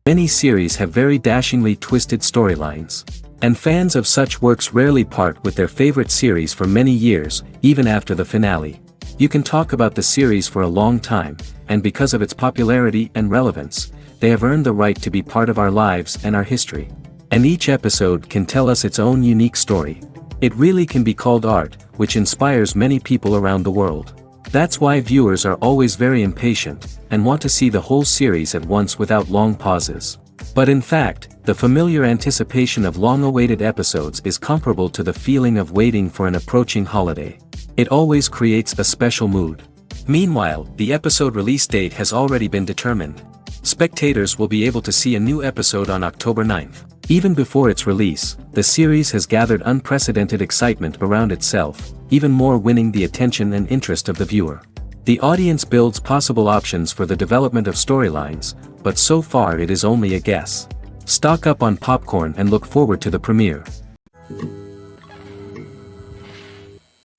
Many series have very dashingly twisted storylines. And fans of such works rarely part with their favorite series for many years, even after the finale. You can talk about the series for a long time, and because of its popularity and relevance, they have earned the right to be part of our lives and our history. And each episode can tell us its own unique story. It really can be called art, which inspires many people around the world. That's why viewers are always very impatient, and want to see the whole series at once without long pauses. But in fact, the familiar anticipation of long-awaited episodes is comparable to the feeling of waiting for an approaching holiday. It always creates a special mood. Meanwhile, the episode release date has already been determined. Spectators will be able to see a new episode on October 9th. Even before its release, the series has gathered unprecedented excitement around itself, even more winning the attention and interest of the viewer. The audience builds possible options for the development of storylines, but so far it is only a guess. Stock up on popcorn and look forward to the premiere.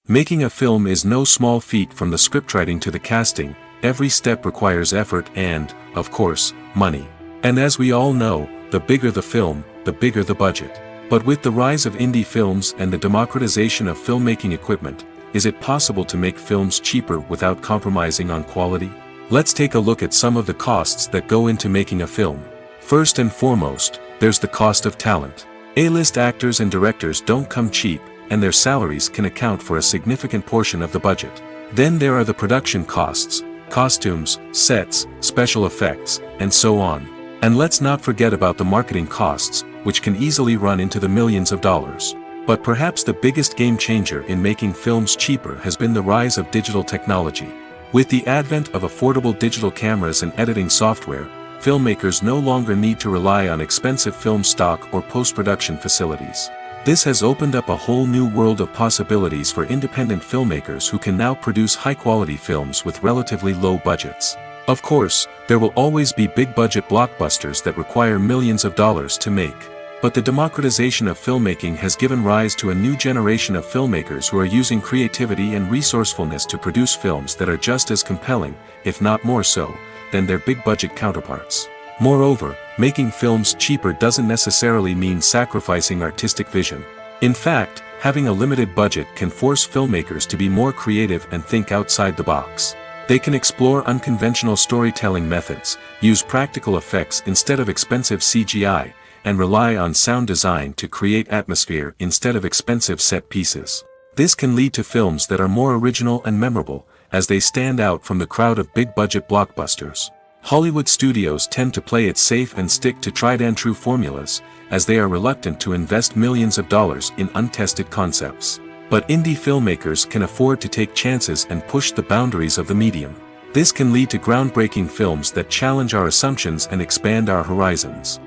Making a film is no small feat. From the scriptwriting to the casting, every step requires effort and, of course, money. And as we all know, the bigger the film, the bigger the budget. But with the rise of indie films and the democratization of filmmaking equipment, is it possible to make films cheaper without compromising on quality? Let's take a look at some of the costs that go into making a film. First and foremost, there's the cost of talent. A-list actors and directors don't come cheap, and their salaries can account for a significant portion of the budget. Then there are the production costs, costumes, sets, special effects, and so on. And let's not forget about the marketing costs, which can easily run into the millions of dollars. But perhaps the biggest game changer in making films cheaper has been the rise of digital technology. With the advent of affordable digital cameras and editing software, filmmakers no longer need to rely on expensive film stock or post-production facilities. This has opened up a whole new world of possibilities for independent filmmakers who can now produce high-quality films with relatively low budgets. Of course, there will always be big-budget blockbusters that require millions of dollars to make. But the democratization of filmmaking has given rise to a new generation of filmmakers who are using creativity and resourcefulness to produce films that are just as compelling, if not more so, than their big-budget counterparts. Moreover, making films cheaper doesn't necessarily mean sacrificing artistic vision. In fact, having a limited budget can force filmmakers to be more creative and think outside the box. They can explore unconventional storytelling methods, use practical effects instead of expensive CGI, and rely on sound design to create atmosphere instead of expensive set pieces. This can lead to films that are more original and memorable, as they stand out from the crowd of big-budget blockbusters. Hollywood studios tend to play it safe and stick to tried-and-true formulas, as they are reluctant to invest millions of dollars in untested concepts. But indie filmmakers can afford to take chances and push the boundaries of the medium. This can lead to groundbreaking films that challenge our assumptions and expand our horizons.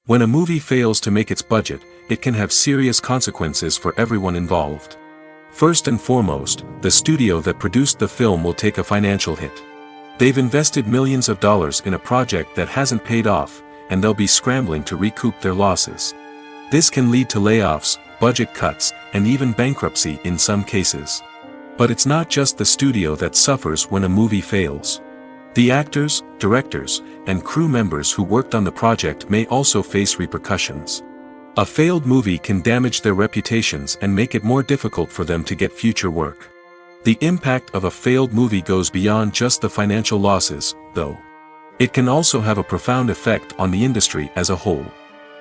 When a movie fails to make its budget, it can have serious consequences for everyone involved. First and foremost, the studio that produced the film will take a financial hit. They've invested millions of dollars in a project that hasn't paid off, and they'll be scrambling to recoup their losses. This can lead to layoffs, budget cuts, and even bankruptcy in some cases. But it's not just the studio that suffers when a movie fails. The actors, directors, and crew members who worked on the project may also face repercussions. A failed movie can damage their reputations and make it more difficult for them to get future work. The impact of a failed movie goes beyond just the financial losses, though. It can also have a profound effect on the industry as a whole.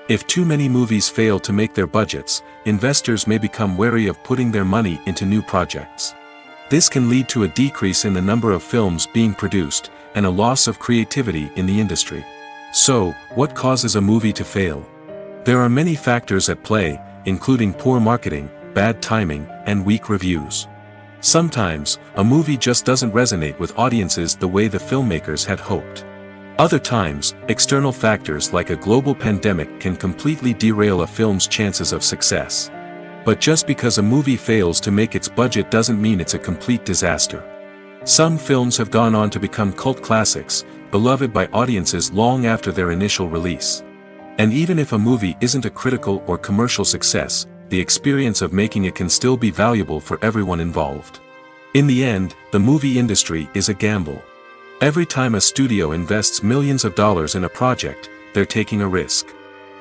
If too many movies fail to make their budgets, investors may become wary of putting their money into new projects. This can lead to a decrease in the number of films being produced, and a loss of creativity in the industry. So, what causes a movie to fail? There are many factors at play, including poor marketing, bad timing, and weak reviews. Sometimes, a movie just doesn't resonate with audiences the way the filmmakers had hoped. Other times, external factors like a global pandemic can completely derail a film's chances of success. But just because a movie fails to make its budget doesn't mean it's a complete disaster. Some films have gone on to become cult classics, beloved by audiences long after their initial release. And even if a movie isn't a critical or commercial success, the experience of making it can still be valuable for everyone involved. In the end, the movie industry is a gamble. Every time a studio invests millions of dollars in a project, they're taking a risk.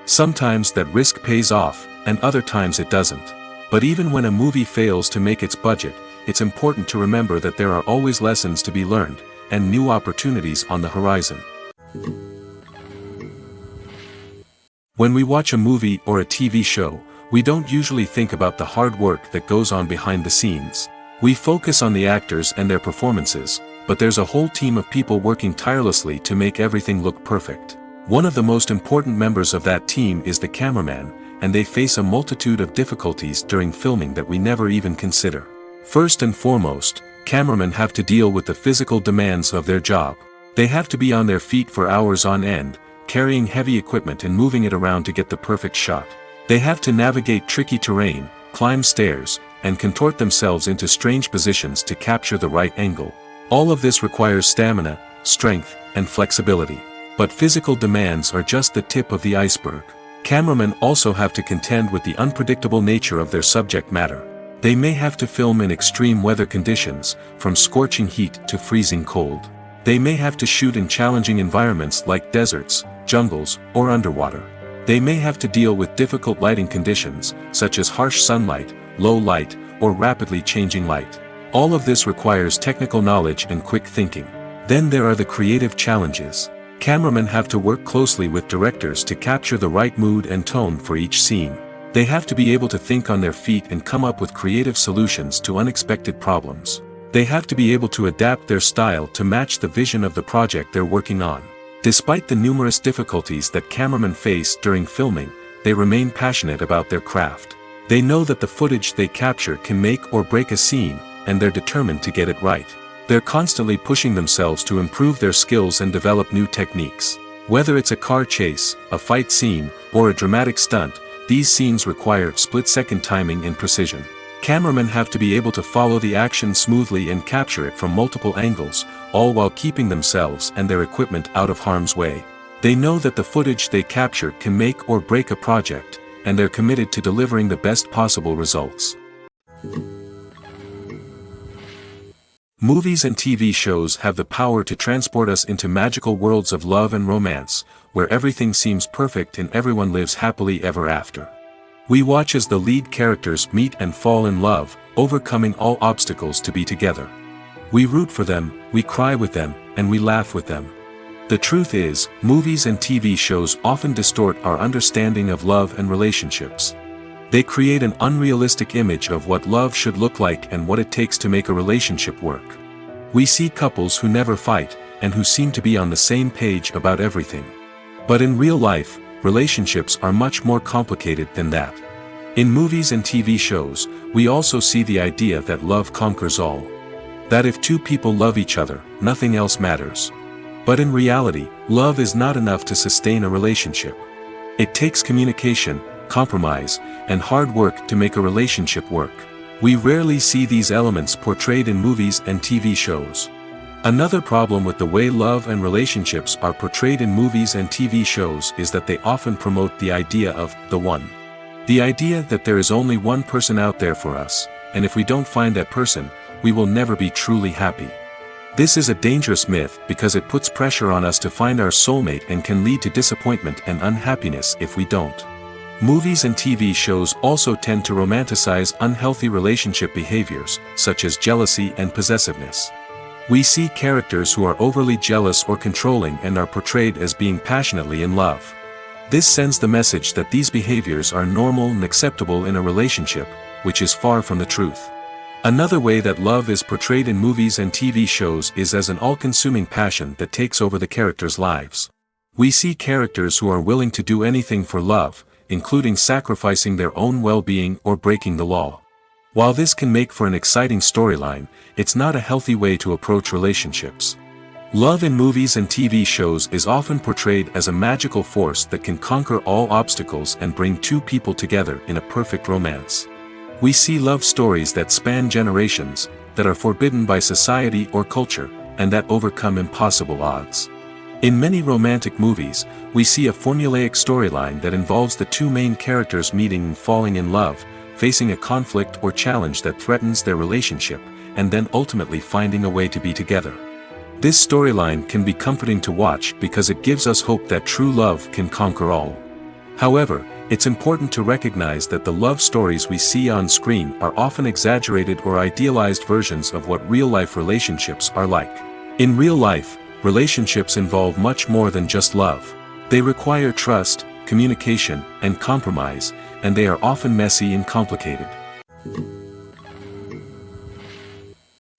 Sometimes that risk pays off, and other times it doesn't. But even when a movie fails to make its budget, it's important to remember that there are always lessons to be learned, and new opportunities on the horizon. When we watch a movie or a TV show, we don't usually think about the hard work that goes on behind the scenes. We focus on the actors and their performances, but there's a whole team of people working tirelessly to make everything look perfect. One of the most important members of that team is the cameraman, and they face a multitude of difficulties during filming that we never even consider. First and foremost, cameramen have to deal with the physical demands of their job. They have to be on their feet for hours on end, carrying heavy equipment and moving it around to get the perfect shot. They have to navigate tricky terrain, climb stairs, and contort themselves into strange positions to capture the right angle. All of this requires stamina, strength, and flexibility. But physical demands are just the tip of the iceberg. Cameramen also have to contend with the unpredictable nature of their subject matter. They may have to film in extreme weather conditions, from scorching heat to freezing cold. They may have to shoot in challenging environments like deserts, jungles, or underwater. They may have to deal with difficult lighting conditions, such as harsh sunlight, low light, or rapidly changing light. All of this requires technical knowledge and quick thinking. Then there are the creative challenges. Cameramen have to work closely with directors to capture the right mood and tone for each scene. They have to be able to think on their feet and come up with creative solutions to unexpected problems. They have to be able to adapt their style to match the vision of the project they're working on. Despite the numerous difficulties that cameramen face during filming, they remain passionate about their craft. They know that the footage they capture can make or break a scene, and they're determined to get it right. They're constantly pushing themselves to improve their skills and develop new techniques. Whether it's a car chase, a fight scene, or a dramatic stunt, these scenes require split-second timing and precision. Cameramen have to be able to follow the action smoothly and capture it from multiple angles, all while keeping themselves and their equipment out of harm's way. They know that the footage they capture can make or break a project, and they're committed to delivering the best possible results. Movies and TV shows have the power to transport us into magical worlds of love and romance, where everything seems perfect and everyone lives happily ever after. We watch as the lead characters meet and fall in love, overcoming all obstacles to be together. We root for them, we cry with them, and we laugh with them. The truth is, movies and TV shows often distort our understanding of love and relationships. They create an unrealistic image of what love should look like and what it takes to make a relationship work. We see couples who never fight, and who seem to be on the same page about everything. But in real life, relationships are much more complicated than that. In movies and TV shows, we also see the idea that love conquers all. That if two people love each other, nothing else matters. But in reality, love is not enough to sustain a relationship. It takes communication, compromise, and hard work to make a relationship work. We rarely see these elements portrayed in movies and TV shows. Another problem with the way love and relationships are portrayed in movies and TV shows is that they often promote the idea of the one. The idea that there is only one person out there for us, and if we don't find that person, we will never be truly happy. This is a dangerous myth because it puts pressure on us to find our soulmate and can lead to disappointment and unhappiness if we don't. Movies and TV shows also tend to romanticize unhealthy relationship behaviors, such as jealousy and possessiveness. We see characters who are overly jealous or controlling and are portrayed as being passionately in love. This sends the message that these behaviors are normal and acceptable in a relationship, which is far from the truth. Another way that love is portrayed in movies and TV shows is as an all-consuming passion that takes over the characters' lives. We see characters who are willing to do anything for love, including sacrificing their own well-being or breaking the law. While this can make for an exciting storyline, it's not a healthy way to approach relationships. Love in movies and TV shows is often portrayed as a magical force that can conquer all obstacles and bring two people together in a perfect romance. We see love stories that span generations, that are forbidden by society or culture, and that overcome impossible odds. In many romantic movies, we see a formulaic storyline that involves the two main characters meeting and falling in love, facing a conflict or challenge that threatens their relationship, and then ultimately finding a way to be together. This storyline can be comforting to watch because it gives us hope that true love can conquer all. However, it's important to recognize that the love stories we see on screen are often exaggerated or idealized versions of what real-life relationships are like. In real life, relationships involve much more than just love. They require trust, communication, and compromise, and they are often messy and complicated.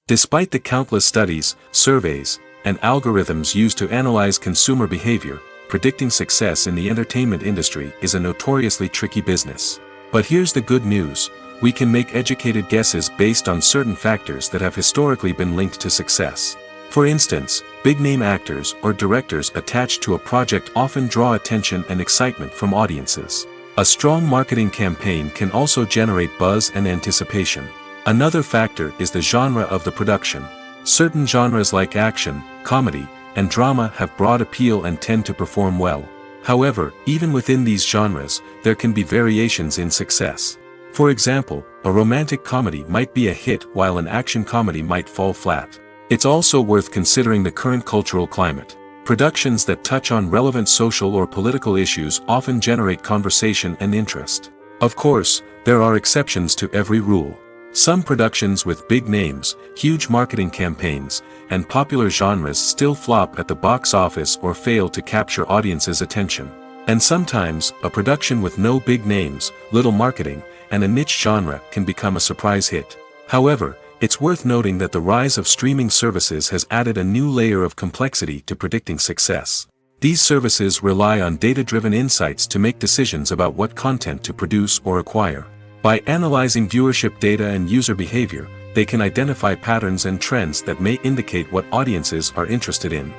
Despite the countless studies, surveys, and algorithms used to analyze consumer behavior, predicting success in the entertainment industry is a notoriously tricky business. But here's the good news: we can make educated guesses based on certain factors that have historically been linked to success. For instance, big-name actors or directors attached to a project often draw attention and excitement from audiences. A strong marketing campaign can also generate buzz and anticipation. Another factor is the genre of the production. Certain genres like action, comedy, and drama have broad appeal and tend to perform well. However, even within these genres, there can be variations in success. For example, a romantic comedy might be a hit while an action comedy might fall flat. It's also worth considering the current cultural climate. Productions that touch on relevant social or political issues often generate conversation and interest. Of course, there are exceptions to every rule. Some productions with big names, huge marketing campaigns, and popular genres still flop at the box office or fail to capture audiences' attention. And sometimes, a production with no big names, little marketing, and a niche genre can become a surprise hit. However, it's worth noting that the rise of streaming services has added a new layer of complexity to predicting success. These services rely on data-driven insights to make decisions about what content to produce or acquire. By analyzing viewership data and user behavior, they can identify patterns and trends that may indicate what audiences are interested in.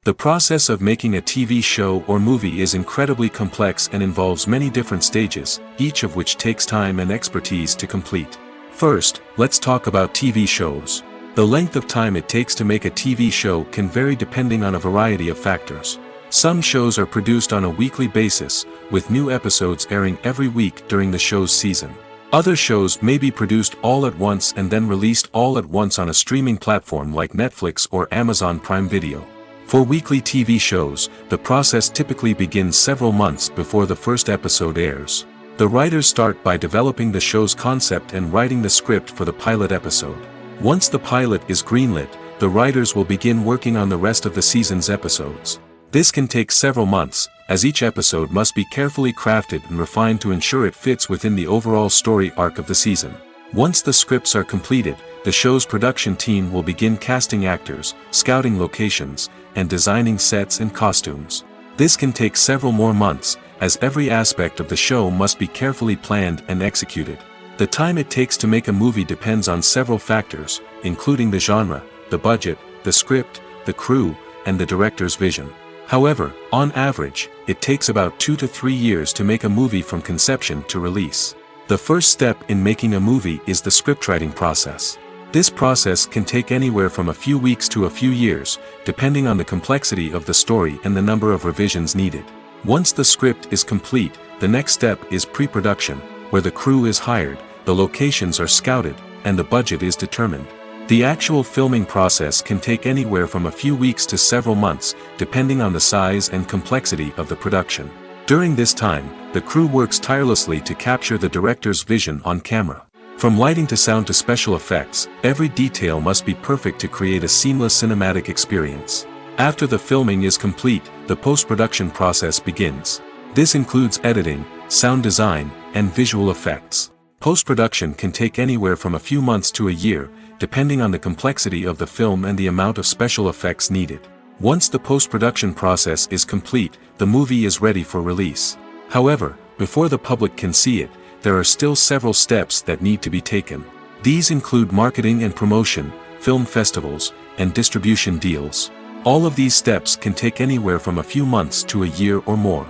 The process of making a TV show or movie is incredibly complex and involves many different stages, each of which takes time and expertise to complete. First, let's talk about TV shows. The length of time it takes to make a TV show can vary depending on a variety of factors. Some shows are produced on a weekly basis, with new episodes airing every week during the show's season. Other shows may be produced all at once and then released all at once on a streaming platform like Netflix or Amazon Prime Video. For weekly TV shows, the process typically begins several months before the first episode airs. The writers start by developing the show's concept and writing the script for the pilot episode. Once the pilot is greenlit, the writers will begin working on the rest of the season's episodes. This can take several months, as each episode must be carefully crafted and refined to ensure it fits within the overall story arc of the season. Once the scripts are completed, the show's production team will begin casting actors, scouting locations, and designing sets and costumes. This can take several more months, as every aspect of the show must be carefully planned and executed. The time it takes to make a movie depends on several factors, including the genre, the budget, the script, the crew, and the director's vision. However, on average, it takes about 2 to 3 years to make a movie from conception to release. The first step in making a movie is the scriptwriting process. This process can take anywhere from a few weeks to a few years, depending on the complexity of the story and the number of revisions needed. Once the script is complete, the next step is pre-production, where the crew is hired, the locations are scouted, and the budget is determined. The actual filming process can take anywhere from a few weeks to several months, depending on the size and complexity of the production. During this time, the crew works tirelessly to capture the director's vision on camera. From lighting to sound to special effects, every detail must be perfect to create a seamless cinematic experience. After the filming is complete, the post-production process begins. This includes editing, sound design, and visual effects. Post-production can take anywhere from a few months to a year, depending on the complexity of the film and the amount of special effects needed. Once the post-production process is complete, the movie is ready for release. However, before the public can see it, there are still several steps that need to be taken. These include marketing and promotion, film festivals, and distribution deals. All of these steps can take anywhere from a few months to a year or more.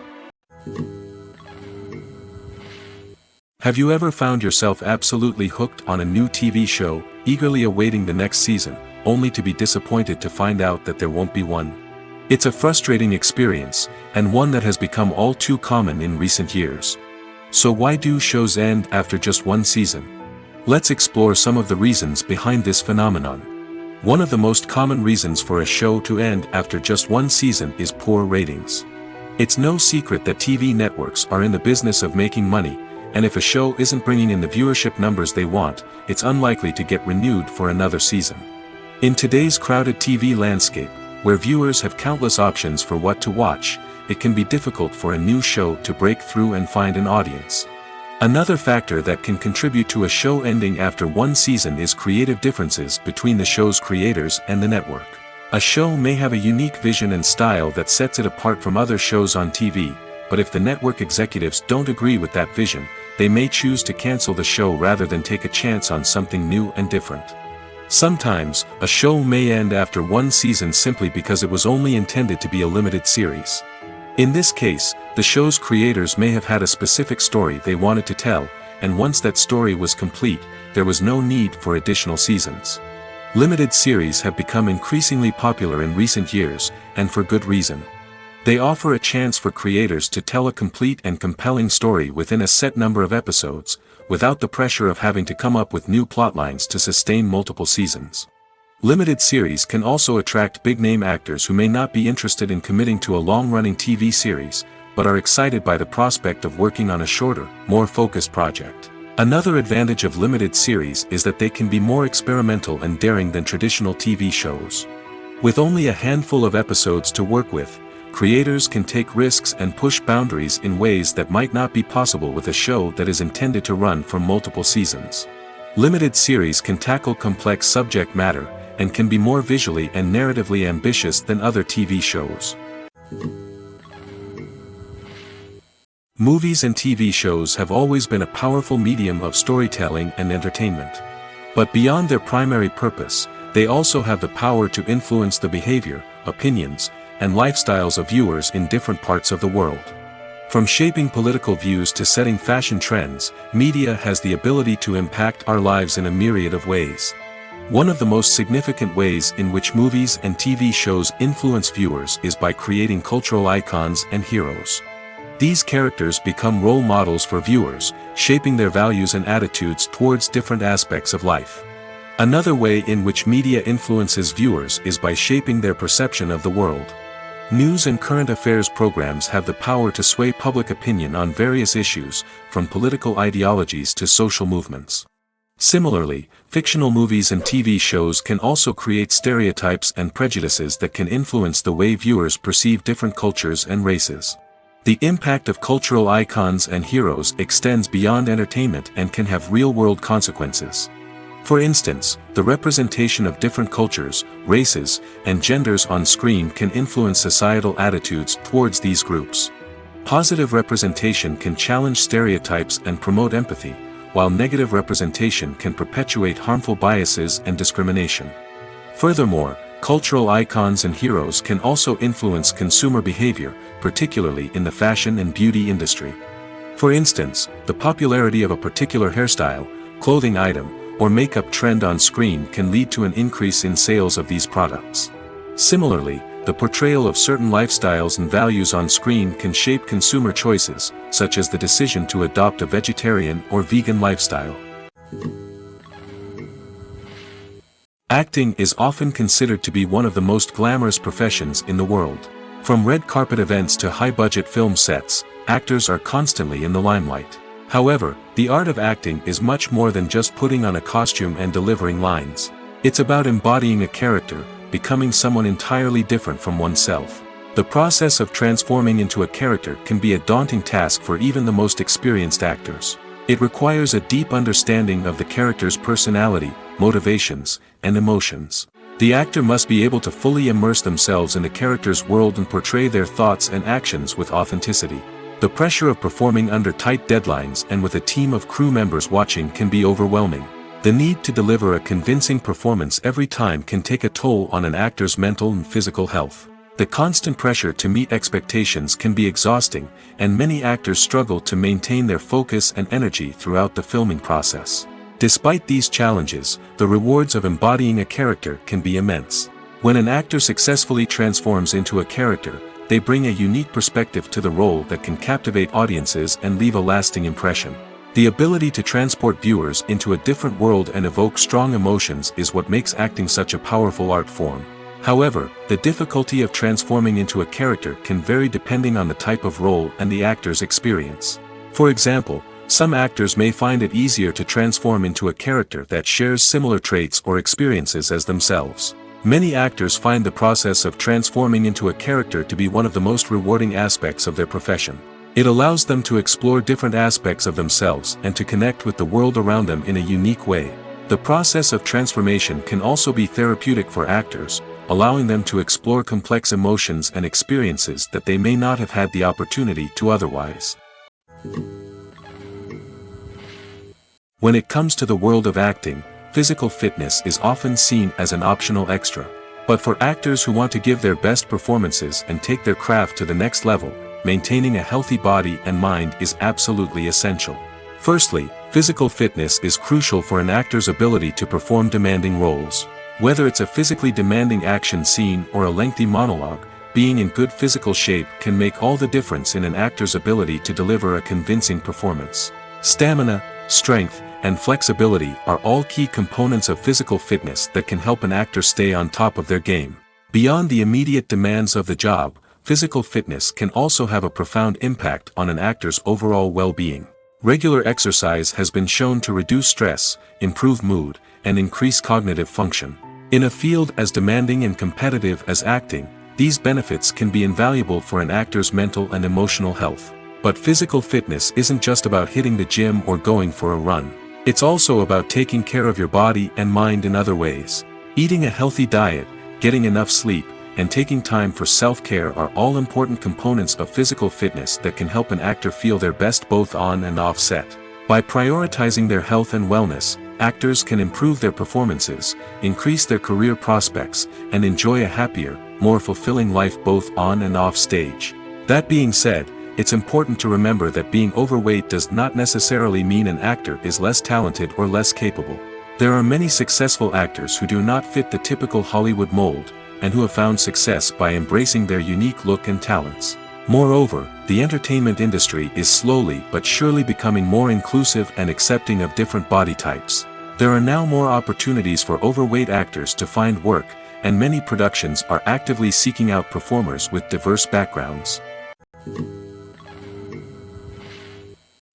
Have you ever found yourself absolutely hooked on a new TV show, eagerly awaiting the next season, only to be disappointed to find out that there won't be one? It's a frustrating experience, and one that has become all too common in recent years. So why do shows end after just one season? Let's explore some of the reasons behind this phenomenon. One of the most common reasons for a show to end after just one season is poor ratings. It's no secret that TV networks are in the business of making money, and if a show isn't bringing in the viewership numbers they want, it's unlikely to get renewed for another season. In today's crowded TV landscape, where viewers have countless options for what to watch, it can be difficult for a new show to break through and find an audience. Another factor that can contribute to a show ending after one season is creative differences between the show's creators and the network. A show may have a unique vision and style that sets it apart from other shows on TV, but if the network executives don't agree with that vision, they may choose to cancel the show rather than take a chance on something new and different. Sometimes, a show may end after one season simply because it was only intended to be a limited series. In this case, the show's creators may have had a specific story they wanted to tell, and once that story was complete, there was no need for additional seasons. Limited series have become increasingly popular in recent years, and for good reason. They offer a chance for creators to tell a complete and compelling story within a set number of episodes, without the pressure of having to come up with new plotlines to sustain multiple seasons. Limited series can also attract big-name actors who may not be interested in committing to a long-running TV series, but are excited by the prospect of working on a shorter, more focused project. Another advantage of limited series is that they can be more experimental and daring than traditional TV shows. With only a handful of episodes to work with, creators can take risks and push boundaries in ways that might not be possible with a show that is intended to run for multiple seasons. Limited series can tackle complex subject matter, and can be more visually and narratively ambitious than other TV shows. Movies and TV shows have always been a powerful medium of storytelling and entertainment. But beyond their primary purpose, they also have the power to influence the behavior, opinions, and lifestyles of viewers in different parts of the world. From shaping political views to setting fashion trends, media has the ability to impact our lives in a myriad of ways. One of the most significant ways in which movies and TV shows influence viewers is by creating cultural icons and heroes. These characters become role models for viewers, shaping their values and attitudes towards different aspects of life. Another way in which media influences viewers is by shaping their perception of the world. News and current affairs programs have the power to sway public opinion on various issues, from political ideologies to social movements. Similarly, fictional movies and TV shows can also create stereotypes and prejudices that can influence the way viewers perceive different cultures and races. The impact of cultural icons and heroes extends beyond entertainment and can have real-world consequences. For instance, the representation of different cultures, races, and genders on screen can influence societal attitudes towards these groups. Positive representation can challenge stereotypes and promote empathy, while negative representation can perpetuate harmful biases and discrimination. Furthermore, cultural icons and heroes can also influence consumer behavior, particularly in the fashion and beauty industry. For instance, the popularity of a particular hairstyle, clothing item, or makeup trend on screen can lead to an increase in sales of these products. Similarly, the portrayal of certain lifestyles and values on screen can shape consumer choices, such as the decision to adopt a vegetarian or vegan lifestyle. Acting is often considered to be one of the most glamorous professions in the world. From red carpet events to high-budget film sets, actors are constantly in the limelight. However, the art of acting is much more than just putting on a costume and delivering lines. It's about embodying a character, becoming someone entirely different from oneself. The process of transforming into a character can be a daunting task for even the most experienced actors. It requires a deep understanding of the character's personality, motivations, and emotions. The actor must be able to fully immerse themselves in the character's world and portray their thoughts and actions with authenticity. The pressure of performing under tight deadlines and with a team of crew members watching can be overwhelming. The need to deliver a convincing performance every time can take a toll on an actor's mental and physical health. The constant pressure to meet expectations can be exhausting, and many actors struggle to maintain their focus and energy throughout the filming process. Despite these challenges, the rewards of embodying a character can be immense. When an actor successfully transforms into a character, they bring a unique perspective to the role that can captivate audiences and leave a lasting impression. The ability to transport viewers into a different world and evoke strong emotions is what makes acting such a powerful art form. However, the difficulty of transforming into a character can vary depending on the type of role and the actor's experience. For example, some actors may find it easier to transform into a character that shares similar traits or experiences as themselves. Many actors find the process of transforming into a character to be one of the most rewarding aspects of their profession. It allows them to explore different aspects of themselves and to connect with the world around them in a unique way. The process of transformation can also be therapeutic for actors, allowing them to explore complex emotions and experiences that they may not have had the opportunity to otherwise. When it comes to the world of acting, physical fitness is often seen as an optional extra. But for actors who want to give their best performances and take their craft to the next level, maintaining a healthy body and mind is absolutely essential. Firstly, physical fitness is crucial for an actor's ability to perform demanding roles. Whether it's a physically demanding action scene or a lengthy monologue, being in good physical shape can make all the difference in an actor's ability to deliver a convincing performance. Stamina, strength, and flexibility are all key components of physical fitness that can help an actor stay on top of their game. Beyond the immediate demands of the job, physical fitness can also have a profound impact on an actor's overall well-being. Regular exercise has been shown to reduce stress, improve mood, and increase cognitive function. In a field as demanding and competitive as acting, these benefits can be invaluable for an actor's mental and emotional health. But physical fitness isn't just about hitting the gym or going for a run. It's also about taking care of your body and mind in other ways. Eating a healthy diet, getting enough sleep, and taking time for self-care are all important components of physical fitness that can help an actor feel their best both on and off set. By prioritizing their health and wellness, actors can improve their performances, increase their career prospects, and enjoy a happier, more fulfilling life both on and off stage. That being said, it's important to remember that being overweight does not necessarily mean an actor is less talented or less capable. There are many successful actors who do not fit the typical Hollywood mold, and who have found success by embracing their unique look and talents. Moreover, the entertainment industry is slowly but surely becoming more inclusive and accepting of different body types. There are now more opportunities for overweight actors to find work, and many productions are actively seeking out performers with diverse backgrounds.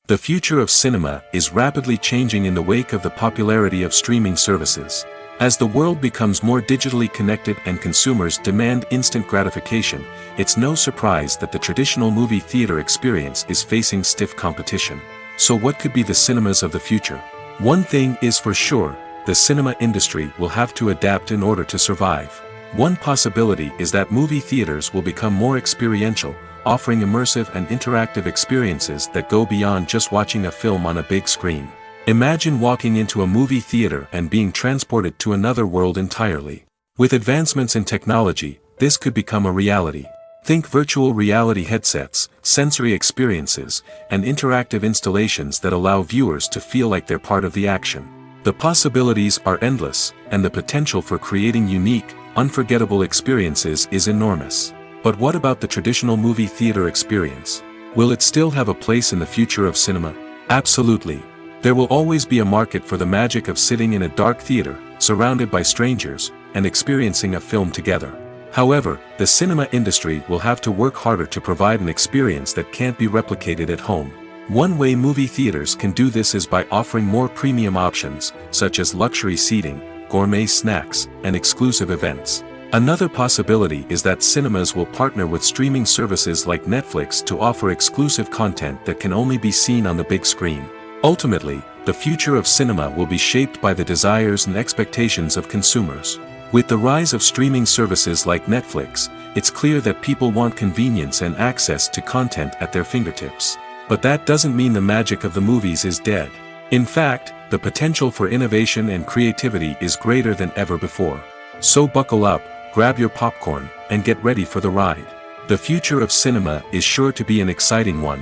The future of cinema is rapidly changing in the wake of the popularity of streaming services. As the world becomes more digitally connected and consumers demand instant gratification, it's no surprise that the traditional movie theater experience is facing stiff competition. So what could be the cinemas of the future? One thing is for sure, the cinema industry will have to adapt in order to survive. One possibility is that movie theaters will become more experiential, offering immersive and interactive experiences that go beyond just watching a film on a big screen. Imagine walking into a movie theater and being transported to another world entirely. With advancements in technology, this could become a reality. Think virtual reality headsets, sensory experiences, and interactive installations that allow viewers to feel like they're part of the action. The possibilities are endless, and the potential for creating unique, unforgettable experiences is enormous. But what about the traditional movie theater experience? Will it still have a place in the future of cinema? Absolutely. There will always be a market for the magic of sitting in a dark theater, surrounded by strangers, and experiencing a film together. However, the cinema industry will have to work harder to provide an experience that can't be replicated at home. One way movie theaters can do this is by offering more premium options, such as luxury seating, gourmet snacks, and exclusive events. Another possibility is that cinemas will partner with streaming services like Netflix to offer exclusive content that can only be seen on the big screen. Ultimately, the future of cinema will be shaped by the desires and expectations of consumers. With the rise of streaming services like Netflix, it's clear that people want convenience and access to content at their fingertips. But that doesn't mean the magic of the movies is dead. In fact, the potential for innovation and creativity is greater than ever before. So buckle up, grab your popcorn, and get ready for the ride. The future of cinema is sure to be an exciting one.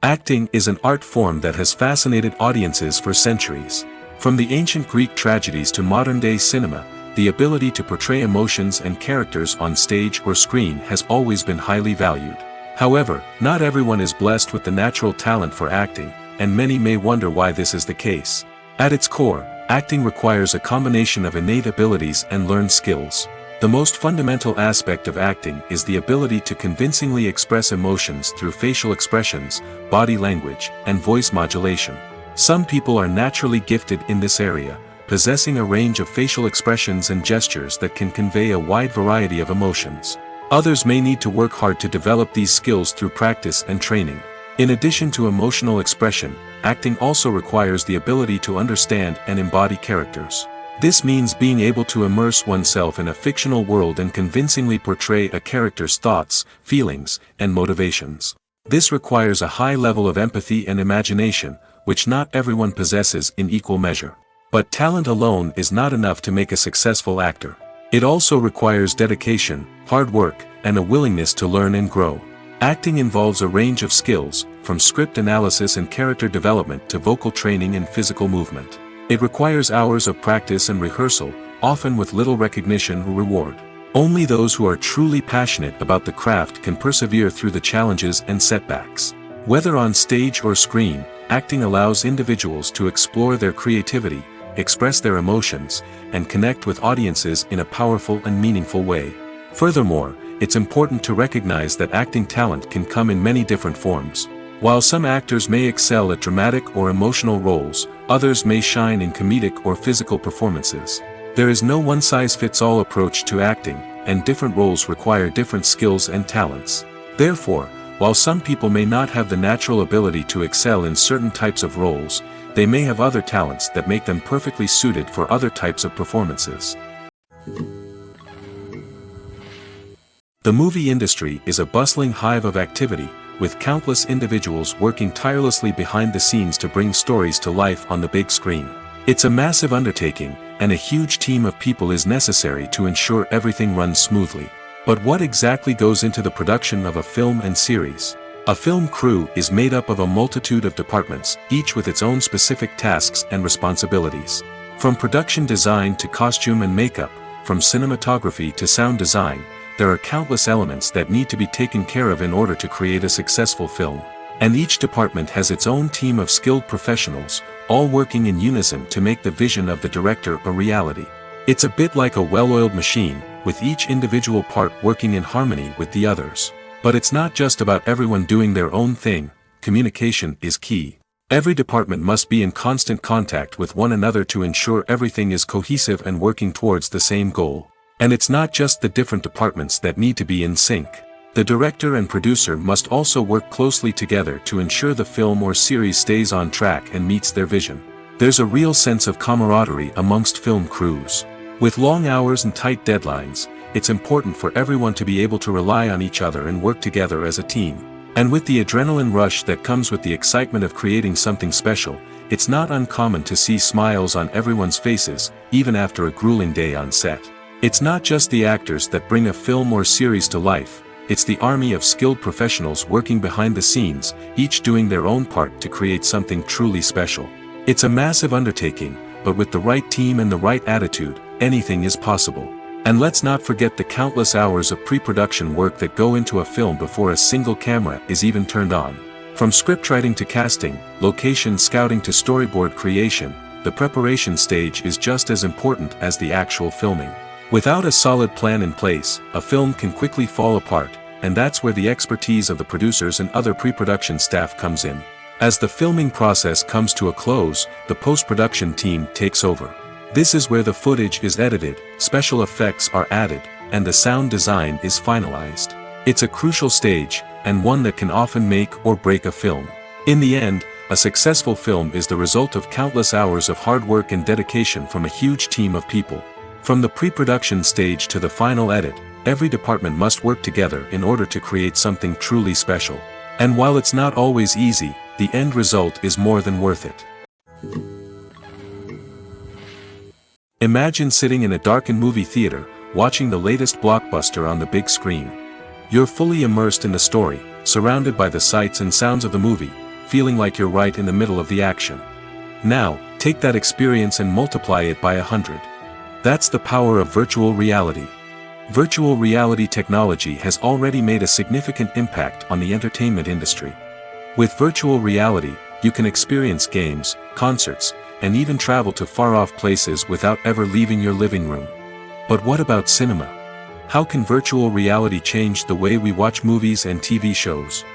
Acting is an art form that has fascinated audiences for centuries. From the ancient Greek tragedies to modern-day cinema, the ability to portray emotions and characters on stage or screen has always been highly valued. However, not everyone is blessed with the natural talent for acting, and many may wonder why this is the case. At its core, acting requires a combination of innate abilities and learned skills. The most fundamental aspect of acting is the ability to convincingly express emotions through facial expressions, body language, and voice modulation. Some people are naturally gifted in this area, possessing a range of facial expressions and gestures that can convey a wide variety of emotions. Others may need to work hard to develop these skills through practice and training. In addition to emotional expression, acting also requires the ability to understand and embody characters. This means being able to immerse oneself in a fictional world and convincingly portray a character's thoughts, feelings, and motivations. This requires a high level of empathy and imagination, which not everyone possesses in equal measure. But talent alone is not enough to make a successful actor. It also requires dedication, hard work, and a willingness to learn and grow. Acting involves a range of skills, from script analysis and character development to vocal training and physical movement. It requires hours of practice and rehearsal, often with little recognition or reward. Only those who are truly passionate about the craft can persevere through the challenges and setbacks. Whether on stage or screen, acting allows individuals to explore their creativity, express their emotions, and connect with audiences in a powerful and meaningful way. Furthermore, it's important to recognize that acting talent can come in many different forms. While some actors may excel at dramatic or emotional roles, others may shine in comedic or physical performances. There is no one-size-fits-all approach to acting, and different roles require different skills and talents. Therefore, while some people may not have the natural ability to excel in certain types of roles, they may have other talents that make them perfectly suited for other types of performances. The movie industry is a bustling hive of activity, with countless individuals working tirelessly behind the scenes to bring stories to life on the big screen. It's a massive undertaking, and a huge team of people is necessary to ensure everything runs smoothly. But what exactly goes into the production of a film and series? A film crew is made up of a multitude of departments, each with its own specific tasks and responsibilities. From production design to costume and makeup, from cinematography to sound design, there are countless elements that need to be taken care of in order to create a successful film. And each department has its own team of skilled professionals, all working in unison to make the vision of the director a reality. It's a bit like a well-oiled machine, with each individual part working in harmony with the others. But it's not just about everyone doing their own thing. Communication is key. Every department must be in constant contact with one another to ensure everything is cohesive and working towards the same goal. And it's not just the different departments that need to be in sync. The director and producer must also work closely together to ensure the film or series stays on track and meets their vision. There's a real sense of camaraderie amongst film crews. With long hours and tight deadlines, it's important for everyone to be able to rely on each other and work together as a team. And with the adrenaline rush that comes with the excitement of creating something special, it's not uncommon to see smiles on everyone's faces, even after a grueling day on set. It's not just the actors that bring a film or series to life, it's the army of skilled professionals working behind the scenes, each doing their own part to create something truly special. It's a massive undertaking, but with the right team and the right attitude, anything is possible. And let's not forget the countless hours of pre-production work that go into a film before a single camera is even turned on. From scriptwriting to casting, location scouting to storyboard creation, the preparation stage is just as important as the actual filming. Without a solid plan in place, a film can quickly fall apart, and that's where the expertise of the producers and other pre-production staff comes in. As the filming process comes to a close, the post-production team takes over. This is where the footage is edited, special effects are added, and the sound design is finalized. It's a crucial stage, and one that can often make or break a film. In the end, a successful film is the result of countless hours of hard work and dedication from a huge team of people. From the pre-production stage to the final edit, every department must work together in order to create something truly special. And while it's not always easy, the end result is more than worth it. Imagine sitting in a darkened movie theater, watching the latest blockbuster on the big screen. You're fully immersed in the story, surrounded by the sights and sounds of the movie, feeling like you're right in the middle of the action. Now, take that experience and multiply it by 100. That's the power of virtual reality. Virtual reality technology has already made a significant impact on the entertainment industry. With virtual reality, you can experience games, concerts, and even travel to far-off places without ever leaving your living room. But what about cinema? How can virtual reality change the way we watch movies and TV shows?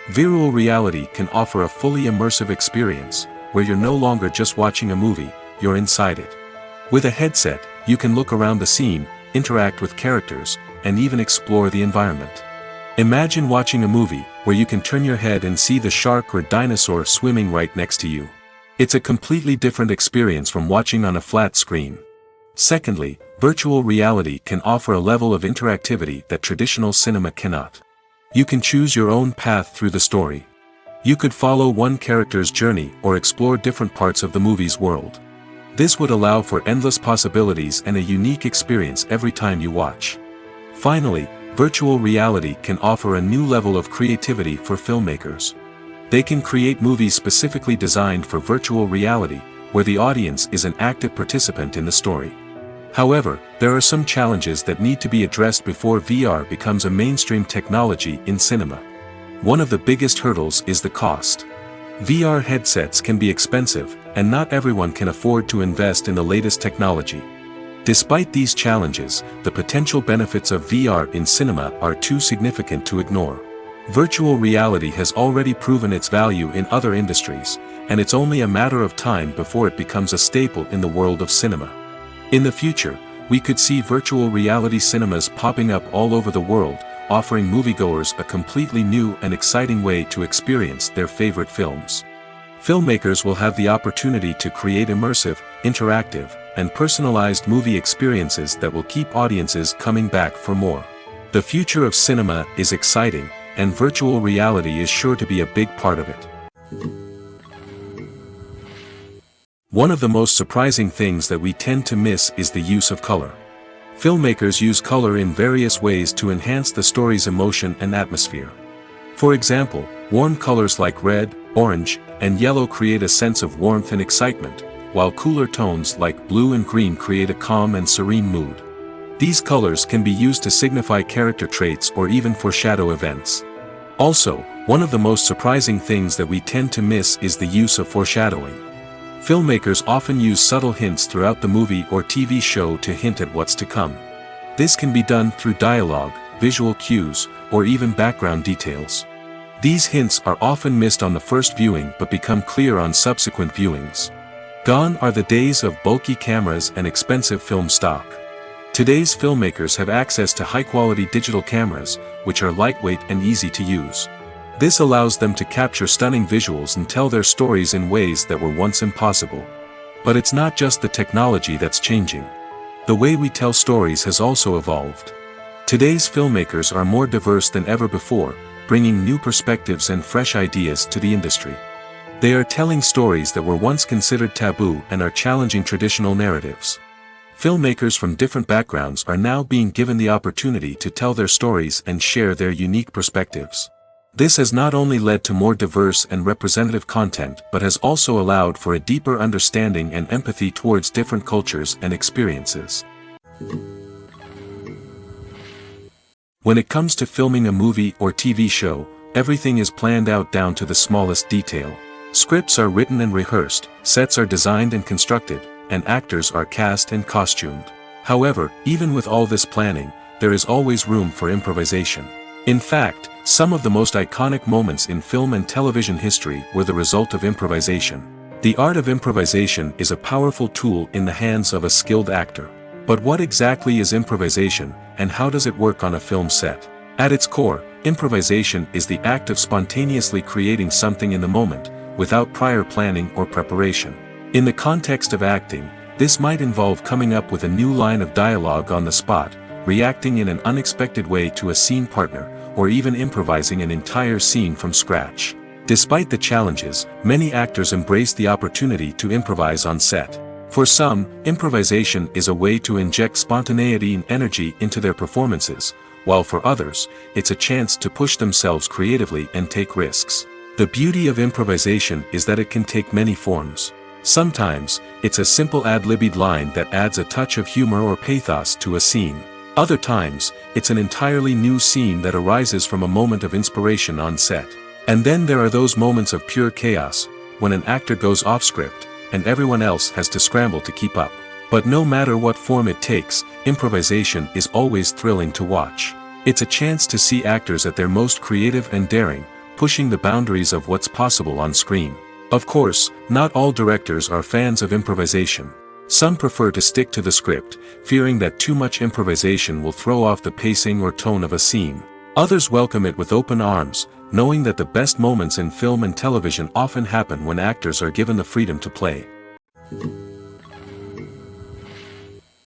Virtual reality can offer a fully immersive experience, where you're no longer just watching a movie, you're inside it. With a headset, you can look around the scene, interact with characters, and even explore the environment. Imagine watching a movie, where you can turn your head and see the shark or dinosaur swimming right next to you. It's a completely different experience from watching on a flat screen. Secondly, virtual reality can offer a level of interactivity that traditional cinema cannot. You can choose your own path through the story. You could follow one character's journey or explore different parts of the movie's world. This would allow for endless possibilities and a unique experience every time you watch. Finally, virtual reality can offer a new level of creativity for filmmakers. They can create movies specifically designed for virtual reality, where the audience is an active participant in the story. However, there are some challenges that need to be addressed before VR becomes a mainstream technology in cinema. One of the biggest hurdles is the cost. VR headsets can be expensive, and not everyone can afford to invest in the latest technology. Despite these challenges, the potential benefits of VR in cinema are too significant to ignore. Virtual reality has already proven its value in other industries, and it's only a matter of time before it becomes a staple in the world of cinema. In the future, we could see virtual reality cinemas popping up all over the world, offering moviegoers a completely new and exciting way to experience their favorite films. Filmmakers will have the opportunity to create immersive, interactive, and personalized movie experiences that will keep audiences coming back for more. The future of cinema is exciting, and virtual reality is sure to be a big part of it. One of the most surprising things that we tend to miss is the use of color. Filmmakers use color in various ways to enhance the story's emotion and atmosphere. For example, warm colors like red, orange, and yellow create a sense of warmth and excitement, while cooler tones like blue and green create a calm and serene mood. These colors can be used to signify character traits or even foreshadow events. Also, one of the most surprising things that we tend to miss is the use of foreshadowing. Filmmakers often use subtle hints throughout the movie or TV show to hint at what's to come. This can be done through dialogue, visual cues, or even background details. These hints are often missed on the first viewing but become clear on subsequent viewings. Gone are the days of bulky cameras and expensive film stock. Today's filmmakers have access to high-quality digital cameras, which are lightweight and easy to use. This allows them to capture stunning visuals and tell their stories in ways that were once impossible. But it's not just the technology that's changing. The way we tell stories has also evolved. Today's filmmakers are more diverse than ever before, bringing new perspectives and fresh ideas to the industry. They are telling stories that were once considered taboo and are challenging traditional narratives. Filmmakers from different backgrounds are now being given the opportunity to tell their stories and share their unique perspectives. This has not only led to more diverse and representative content but has also allowed for a deeper understanding and empathy towards different cultures and experiences. When it comes to filming a movie or TV show, everything is planned out down to the smallest detail. Scripts are written and rehearsed, sets are designed and constructed, and actors are cast and costumed. However, even with all this planning, there is always room for improvisation. In fact, some of the most iconic moments in film and television history were the result of improvisation. The art of improvisation is a powerful tool in the hands of a skilled actor. But what exactly is improvisation, and how does it work on a film set? At its core, improvisation is the act of spontaneously creating something in the moment, without prior planning or preparation. In the context of acting, this might involve coming up with a new line of dialogue on the spot, reacting in an unexpected way to a scene partner, or even improvising an entire scene from scratch. Despite the challenges, many actors embrace the opportunity to improvise on set. For some, improvisation is a way to inject spontaneity and energy into their performances, while for others, it's a chance to push themselves creatively and take risks. The beauty of improvisation is that it can take many forms. Sometimes, it's a simple ad-libbed line that adds a touch of humor or pathos to a scene. Other times, it's an entirely new scene that arises from a moment of inspiration on set. And then there are those moments of pure chaos, when an actor goes off script, and everyone else has to scramble to keep up. But no matter what form it takes, improvisation is always thrilling to watch. It's a chance to see actors at their most creative and daring, pushing the boundaries of what's possible on screen. Of course, not all directors are fans of improvisation. Some prefer to stick to the script, fearing that too much improvisation will throw off the pacing or tone of a scene. Others welcome it with open arms, knowing that the best moments in film and television often happen when actors are given the freedom to play.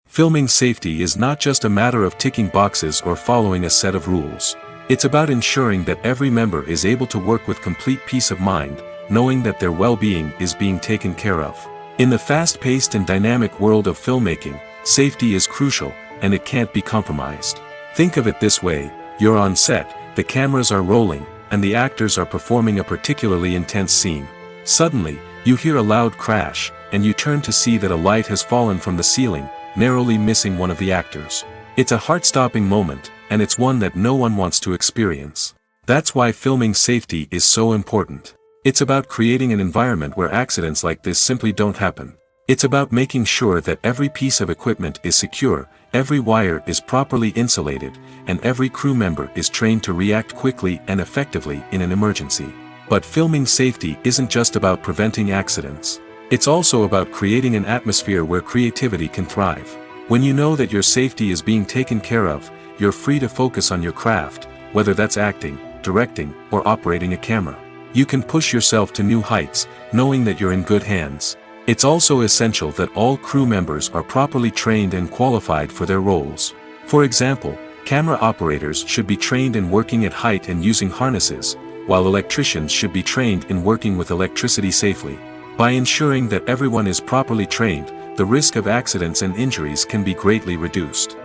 Filming safety is not just a matter of ticking boxes or following a set of rules. It's about ensuring that every member is able to work with complete peace of mind, knowing that their well-being is being taken care of. In the fast-paced and dynamic world of filmmaking, safety is crucial, and it can't be compromised. Think of it this way: you're on set, the cameras are rolling, and the actors are performing a particularly intense scene. Suddenly, you hear a loud crash, and you turn to see that a light has fallen from the ceiling, narrowly missing one of the actors. It's a heart-stopping moment, and it's one that no one wants to experience. That's why filming safety is so important. It's about creating an environment where accidents like this simply don't happen. It's about making sure that every piece of equipment is secure, every wire is properly insulated, and every crew member is trained to react quickly and effectively in an emergency. But filming safety isn't just about preventing accidents. It's also about creating an atmosphere where creativity can thrive. When you know that your safety is being taken care of, you're free to focus on your craft, whether that's acting, directing, or operating a camera. You can push yourself to new heights, knowing that you're in good hands. It's also essential that all crew members are properly trained and qualified for their roles. For example, camera operators should be trained in working at height and using harnesses, while electricians should be trained in working with electricity safely. By ensuring that everyone is properly trained, the risk of accidents and injuries can be greatly reduced.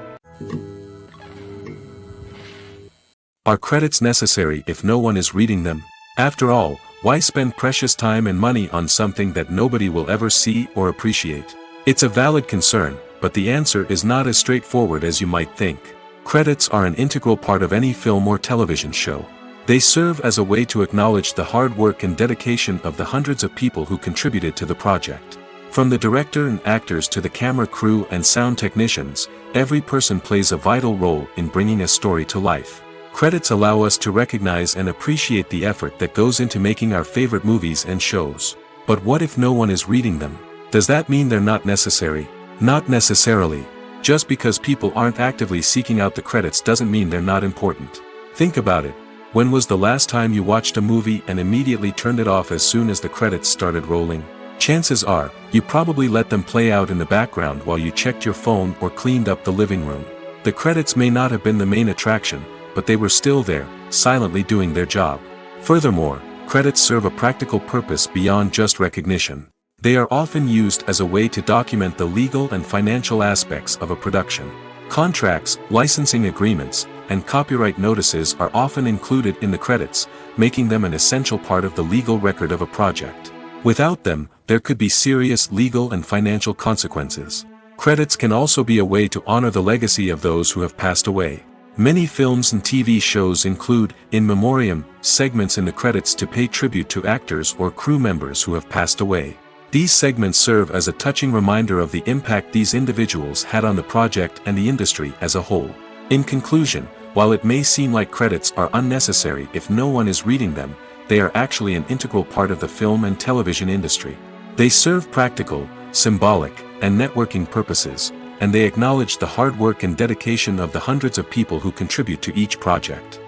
Are credits necessary if no one is reading them? After all, why spend precious time and money on something that nobody will ever see or appreciate? It's a valid concern, but the answer is not as straightforward as you might think. Credits are an integral part of any film or television show. They serve as a way to acknowledge the hard work and dedication of the hundreds of people who contributed to the project. From the director and actors to the camera crew and sound technicians, every person plays a vital role in bringing a story to life. Credits allow us to recognize and appreciate the effort that goes into making our favorite movies and shows. But what if no one is reading them? Does that mean they're not necessary? Not necessarily. Just because people aren't actively seeking out the credits doesn't mean they're not important. Think about it. When was the last time you watched a movie and immediately turned it off as soon as the credits started rolling? Chances are, you probably let them play out in the background while you checked your phone or cleaned up the living room. The credits may not have been the main attraction, but they were still there, silently doing their job. Furthermore, credits serve a practical purpose beyond just recognition. They are often used as a way to document the legal and financial aspects of a production. Contracts, licensing agreements, and copyright notices are often included in the credits, making them an essential part of the legal record of a project. Without them, there could be serious legal and financial consequences. Credits can also be a way to honor the legacy of those who have passed away. Many films and TV shows include, in memoriam, segments in the credits to pay tribute to actors or crew members who have passed away. These segments serve as a touching reminder of the impact these individuals had on the project and the industry as a whole. In conclusion, while it may seem like credits are unnecessary if no one is reading them, they are actually an integral part of the film and television industry. They serve practical, symbolic, and networking purposes, and they acknowledge the hard work and dedication of the hundreds of people who contribute to each project.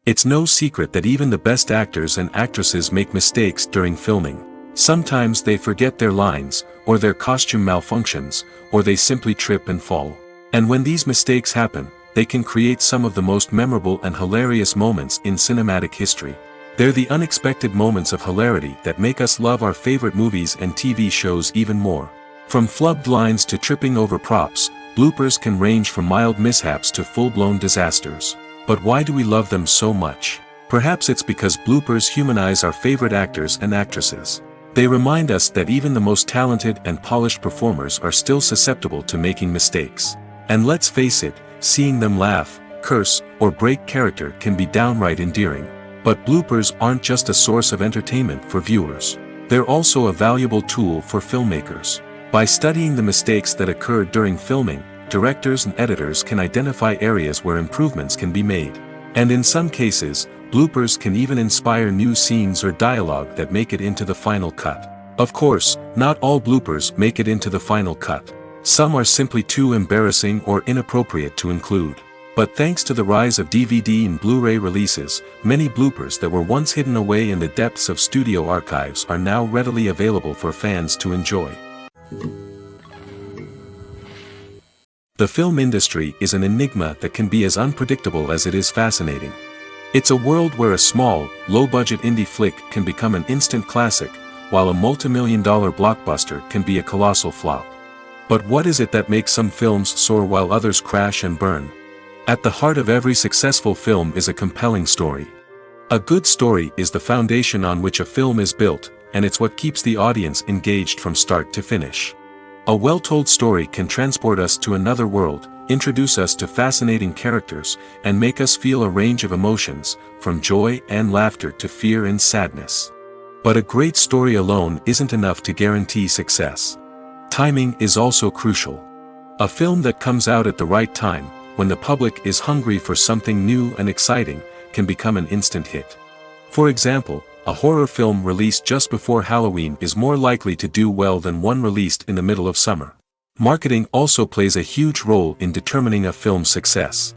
It's no secret that even the best actors and actresses make mistakes during filming. Sometimes they forget their lines, or their costume malfunctions, or they simply trip and fall. And when these mistakes happen, they can create some of the most memorable and hilarious moments in cinematic history. They're the unexpected moments of hilarity that make us love our favorite movies and TV shows even more. From flubbed lines to tripping over props, bloopers can range from mild mishaps to full-blown disasters. But why do we love them so much? Perhaps it's because bloopers humanize our favorite actors and actresses. They remind us that even the most talented and polished performers are still susceptible to making mistakes. And let's face it, seeing them laugh, curse, or break character can be downright endearing. But bloopers aren't just a source of entertainment for viewers. They're also a valuable tool for filmmakers. By studying the mistakes that occurred during filming, directors and editors can identify areas where improvements can be made. And in some cases, bloopers can even inspire new scenes or dialogue that make it into the final cut. Of course, not all bloopers make it into the final cut. Some are simply too embarrassing or inappropriate to include. But thanks to the rise of DVD and Blu-ray releases, many bloopers that were once hidden away in the depths of studio archives are now readily available for fans to enjoy. The film industry is an enigma that can be as unpredictable as it is fascinating. It's a world where a small, low-budget indie flick can become an instant classic, while a multi-million-dollar blockbuster can be a colossal flop. But what is it that makes some films soar while others crash and burn? At the heart of every successful film is a compelling story. A good story is the foundation on which a film is built, and it's what keeps the audience engaged from start to finish. A well-told story can transport us to another world, introduce us to fascinating characters, and make us feel a range of emotions, from joy and laughter to fear and sadness. But a great story alone isn't enough to guarantee success. Timing is also crucial. A film that comes out at the right time, when the public is hungry for something new and exciting, can become an instant hit. For example, a horror film released just before Halloween is more likely to do well than one released in the middle of summer. Marketing also plays a huge role in determining a film's success.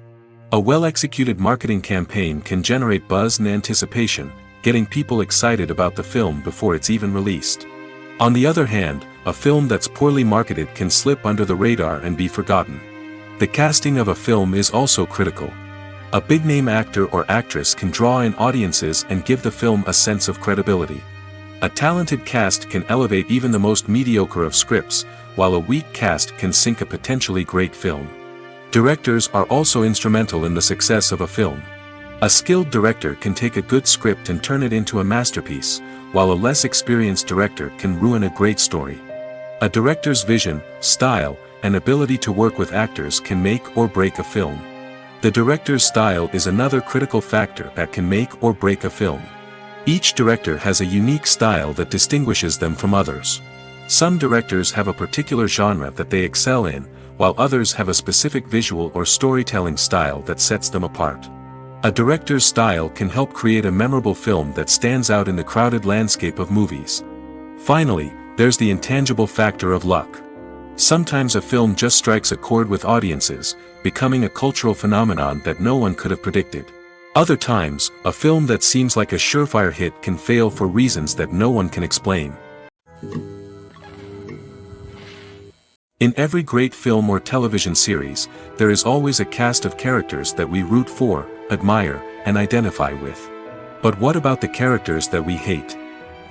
A well-executed marketing campaign can generate buzz and anticipation, getting people excited about the film before it's even released. On the other hand, a film that's poorly marketed can slip under the radar and be forgotten. The casting of a film is also critical. A big-name actor or actress can draw in audiences and give the film a sense of credibility. A talented cast can elevate even the most mediocre of scripts, while a weak cast can sink a potentially great film. Directors are also instrumental in the success of a film. A skilled director can take a good script and turn it into a masterpiece, while a less experienced director can ruin a great story. A director's vision, style, and ability to work with actors can make or break a film. The director's style is another critical factor that can make or break a film. Each director has a unique style that distinguishes them from others. Some directors have a particular genre that they excel in, while others have a specific visual or storytelling style that sets them apart. A director's style can help create a memorable film that stands out in the crowded landscape of movies. Finally, there's the intangible factor of luck. Sometimes a film just strikes a chord with audiences, becoming a cultural phenomenon that no one could have predicted. Other times, a film that seems like a surefire hit can fail for reasons that no one can explain. In every great film or television series, there is always a cast of characters that we root for, admire, and identify with. But what about the characters that we hate?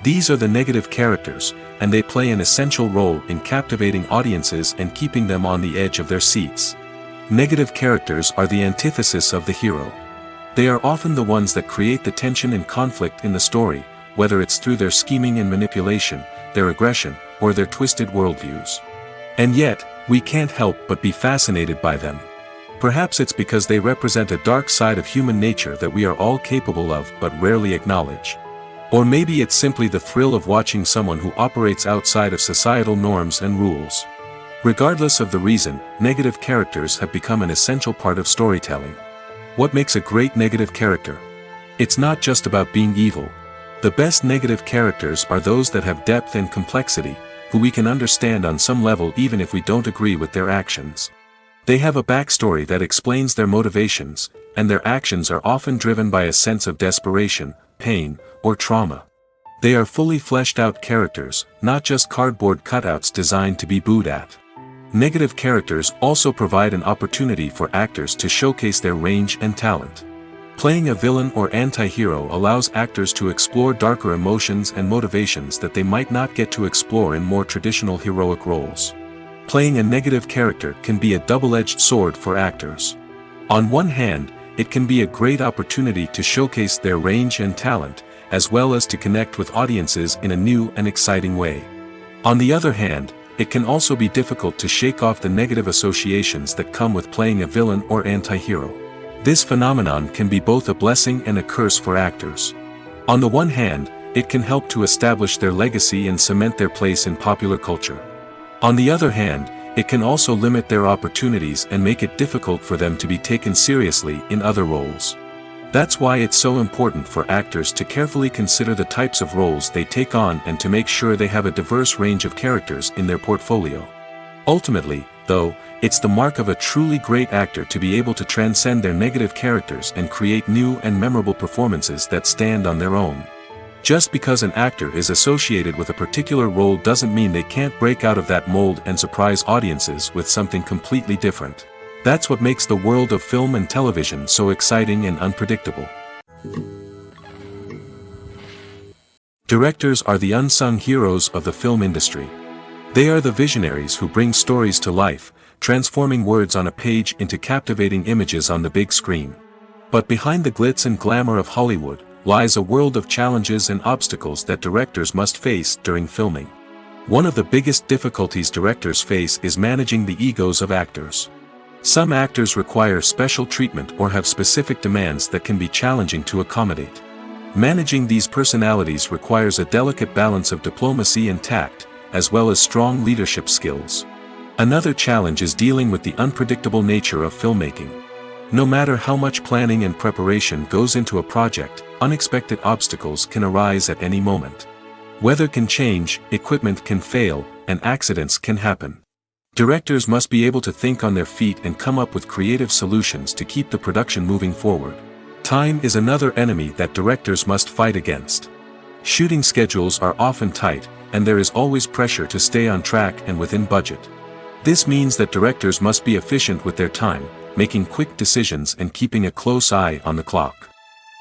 These are the negative characters, and they play an essential role in captivating audiences and keeping them on the edge of their seats. Negative characters are the antithesis of the hero. They are often the ones that create the tension and conflict in the story, whether it's through their scheming and manipulation, their aggression, or their twisted worldviews. And yet, we can't help but be fascinated by them. Perhaps it's because they represent a dark side of human nature that we are all capable of but rarely acknowledge. Or maybe it's simply the thrill of watching someone who operates outside of societal norms and rules. Regardless of the reason, negative characters have become an essential part of storytelling. What makes a great negative character? It's not just about being evil. The best negative characters are those that have depth and complexity, who we can understand on some level even if we don't agree with their actions. They have a backstory that explains their motivations, and their actions are often driven by a sense of desperation, pain, or trauma. They are fully fleshed out characters, not just cardboard cutouts designed to be booed at. Negative characters also provide an opportunity for actors to showcase their range and talent. Playing a villain or anti-hero allows actors to explore darker emotions and motivations that they might not get to explore in more traditional heroic roles. Playing a negative character can be a double-edged sword for actors. On one hand, it can be a great opportunity to showcase their range and talent, as well as to connect with audiences in a new and exciting way. On the other hand, it can also be difficult to shake off the negative associations that come with playing a villain or anti-hero. This phenomenon can be both a blessing and a curse for actors. On the one hand, it can help to establish their legacy and cement their place in popular culture. On the other hand, it can also limit their opportunities and make it difficult for them to be taken seriously in other roles. That's why it's so important for actors to carefully consider the types of roles they take on and to make sure they have a diverse range of characters in their portfolio. Ultimately, though, it's the mark of a truly great actor to be able to transcend their negative characters and create new and memorable performances that stand on their own. Just because an actor is associated with a particular role doesn't mean they can't break out of that mold and surprise audiences with something completely different. That's what makes the world of film and television so exciting and unpredictable. Directors are the unsung heroes of the film industry. They are the visionaries who bring stories to life, transforming words on a page into captivating images on the big screen. But behind the glitz and glamour of Hollywood lies a world of challenges and obstacles that directors must face during filming. One of the biggest difficulties directors face is managing the egos of actors. Some actors require special treatment or have specific demands that can be challenging to accommodate. Managing these personalities requires a delicate balance of diplomacy and tact, as well as strong leadership skills. Another challenge is dealing with the unpredictable nature of filmmaking. No matter how much planning and preparation goes into a project, unexpected obstacles can arise at any moment. Weather can change, equipment can fail, and accidents can happen. Directors must be able to think on their feet and come up with creative solutions to keep the production moving forward. Time is another enemy that directors must fight against. Shooting schedules are often tight, and there is always pressure to stay on track and within budget. This means that directors must be efficient with their time, making quick decisions and keeping a close eye on the clock.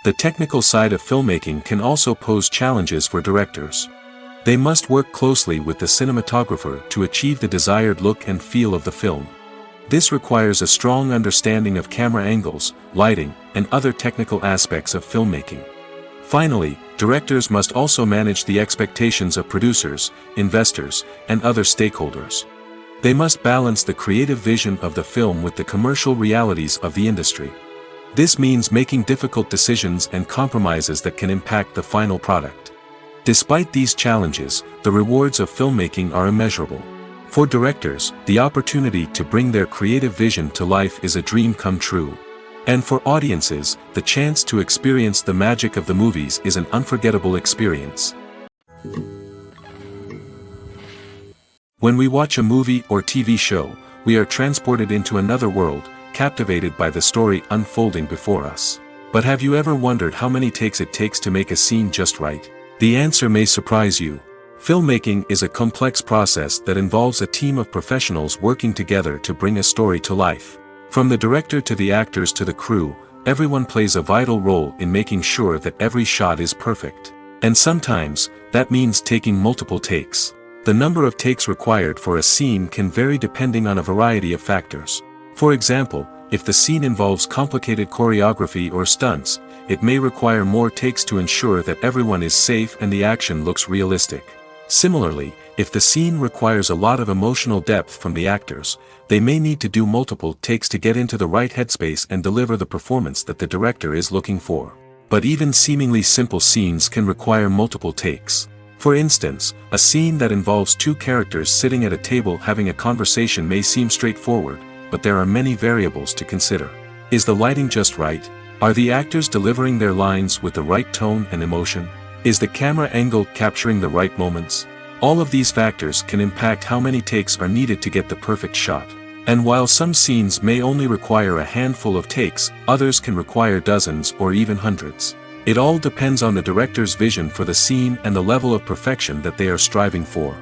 The technical side of filmmaking can also pose challenges for directors. They must work closely with the cinematographer to achieve the desired look and feel of the film. This requires a strong understanding of camera angles, lighting, and other technical aspects of filmmaking. Finally, directors must also manage the expectations of producers, investors, and other stakeholders. They must balance the creative vision of the film with the commercial realities of the industry. This means making difficult decisions and compromises that can impact the final product. Despite these challenges, the rewards of filmmaking are immeasurable. For directors, the opportunity to bring their creative vision to life is a dream come true. And for audiences, the chance to experience the magic of the movies is an unforgettable experience. When we watch a movie or TV show, we are transported into another world, captivated by the story unfolding before us. But have you ever wondered how many takes it takes to make a scene just right? The answer may surprise you. Filmmaking is a complex process that involves a team of professionals working together to bring a story to life. From the director to the actors to the crew, everyone plays a vital role in making sure that every shot is perfect. And sometimes, that means taking multiple takes. The number of takes required for a scene can vary depending on a variety of factors. For example, if the scene involves complicated choreography or stunts, it may require more takes to ensure that everyone is safe and the action looks realistic. Similarly, if the scene requires a lot of emotional depth from the actors, they may need to do multiple takes to get into the right headspace and deliver the performance that the director is looking for. But even seemingly simple scenes can require multiple takes. For instance, a scene that involves two characters sitting at a table having a conversation may seem straightforward, but there are many variables to consider. Is the lighting just right? Are the actors delivering their lines with the right tone and emotion? Is the camera angle capturing the right moments? All of these factors can impact how many takes are needed to get the perfect shot. And while some scenes may only require a handful of takes, others can require dozens or even hundreds. It all depends on the director's vision for the scene and the level of perfection that they are striving for.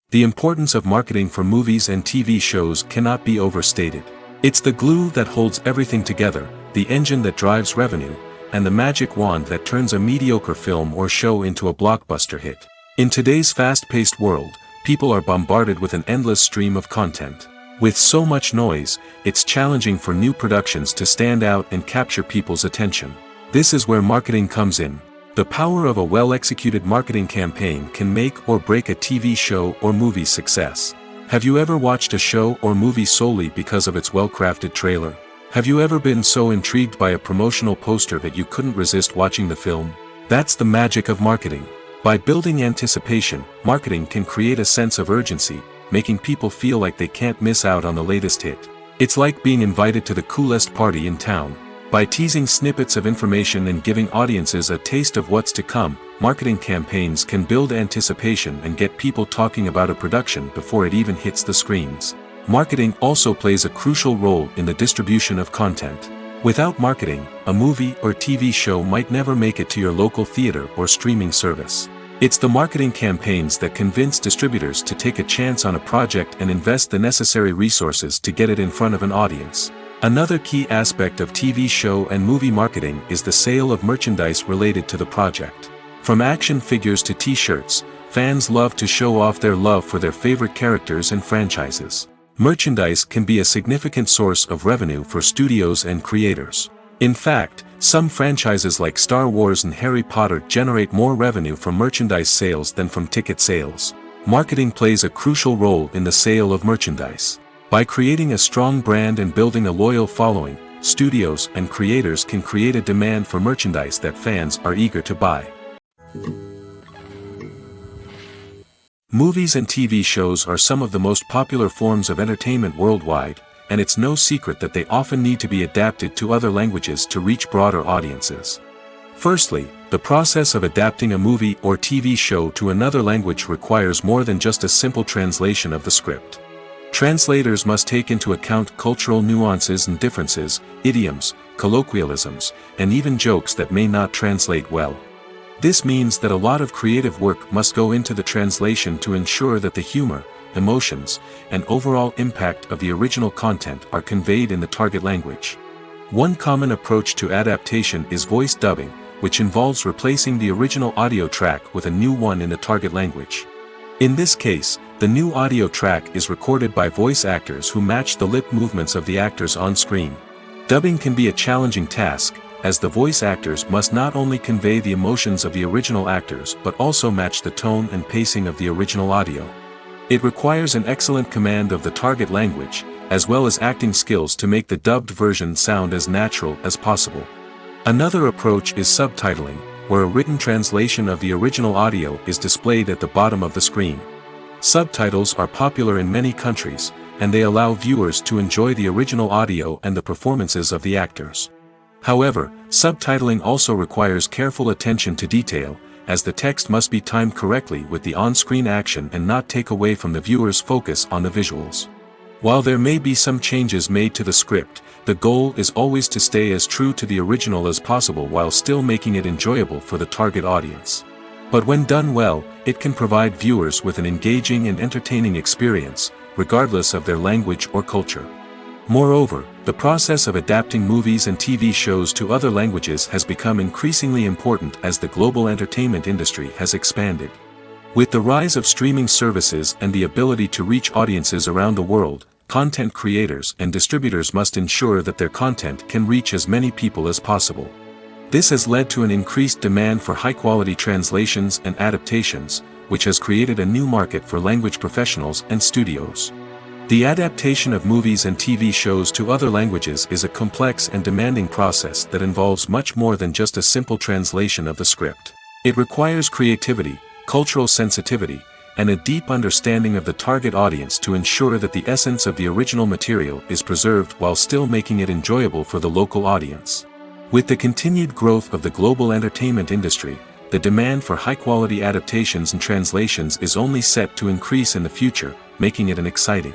The importance of marketing for movies and TV shows cannot be overstated. It's the glue that holds everything together, the engine that drives revenue, and the magic wand that turns a mediocre film or show into a blockbuster hit. In today's fast-paced world, people are bombarded with an endless stream of content. With so much noise, it's challenging for new productions to stand out and capture people's attention. This is where marketing comes in. The power of a well-executed marketing campaign can make or break a TV show or movie's success. Have you ever watched a show or movie solely because of its well-crafted trailer? Have you ever been so intrigued by a promotional poster that you couldn't resist watching the film? That's the magic of marketing. By building anticipation, marketing can create a sense of urgency, making people feel like they can't miss out on the latest hit. It's like being invited to the coolest party in town. By teasing snippets of information and giving audiences a taste of what's to come, marketing campaigns can build anticipation and get people talking about a production before it even hits the screens. Marketing also plays a crucial role in the distribution of content. Without marketing, a movie or TV show might never make it to your local theater or streaming service. It's the marketing campaigns that convince distributors to take a chance on a project and invest the necessary resources to get it in front of an audience. Another key aspect of TV show and movie marketing is the sale of merchandise related to the project. From action figures to t-shirts, fans love to show off their love for their favorite characters and franchises. Merchandise can be a significant source of revenue for studios and creators. In fact, some franchises like Star Wars and Harry Potter generate more revenue from merchandise sales than from ticket sales. Marketing plays a crucial role in the sale of merchandise. By creating a strong brand and building a loyal following, studios and creators can create a demand for merchandise that fans are eager to buy. Movies and TV shows are some of the most popular forms of entertainment worldwide, and it's no secret that they often need to be adapted to other languages to reach broader audiences. Firstly, the process of adapting a movie or TV show to another language requires more than just a simple translation of the script. Translators must take into account cultural nuances and differences, idioms, colloquialisms, and even jokes that may not translate well. This means that a lot of creative work must go into the translation to ensure that the humor, emotions, and overall impact of the original content are conveyed in the target language. One common approach to adaptation is voice dubbing, which involves replacing the original audio track with a new one in the target language. In this case, the new audio track is recorded by voice actors who match the lip movements of the actors on screen. Dubbing can be a challenging task, as the voice actors must not only convey the emotions of the original actors but also match the tone and pacing of the original audio. It requires an excellent command of the target language, as well as acting skills to make the dubbed version sound as natural as possible. Another approach is subtitling, where a written translation of the original audio is displayed at the bottom of the screen. Subtitles are popular in many countries, and they allow viewers to enjoy the original audio and the performances of the actors. However, subtitling also requires careful attention to detail, as the text must be timed correctly with the on-screen action and not take away from the viewer's focus on the visuals. While there may be some changes made to the script, the goal is always to stay as true to the original as possible while still making it enjoyable for the target audience. But when done well, it can provide viewers with an engaging and entertaining experience, regardless of their language or culture. Moreover, the process of adapting movies and TV shows to other languages has become increasingly important as the global entertainment industry has expanded. With the rise of streaming services and the ability to reach audiences around the world, content creators and distributors must ensure that their content can reach as many people as possible. This has led to an increased demand for high-quality translations and adaptations, which has created a new market for language professionals and studios. The adaptation of movies and TV shows to other languages is a complex and demanding process that involves much more than just a simple translation of the script. It requires creativity, cultural sensitivity, and a deep understanding of the target audience to ensure that the essence of the original material is preserved while still making it enjoyable for the local audience. With the continued growth of the global entertainment industry, the demand for high-quality adaptations and translations is only set to increase in the future, making it an exciting.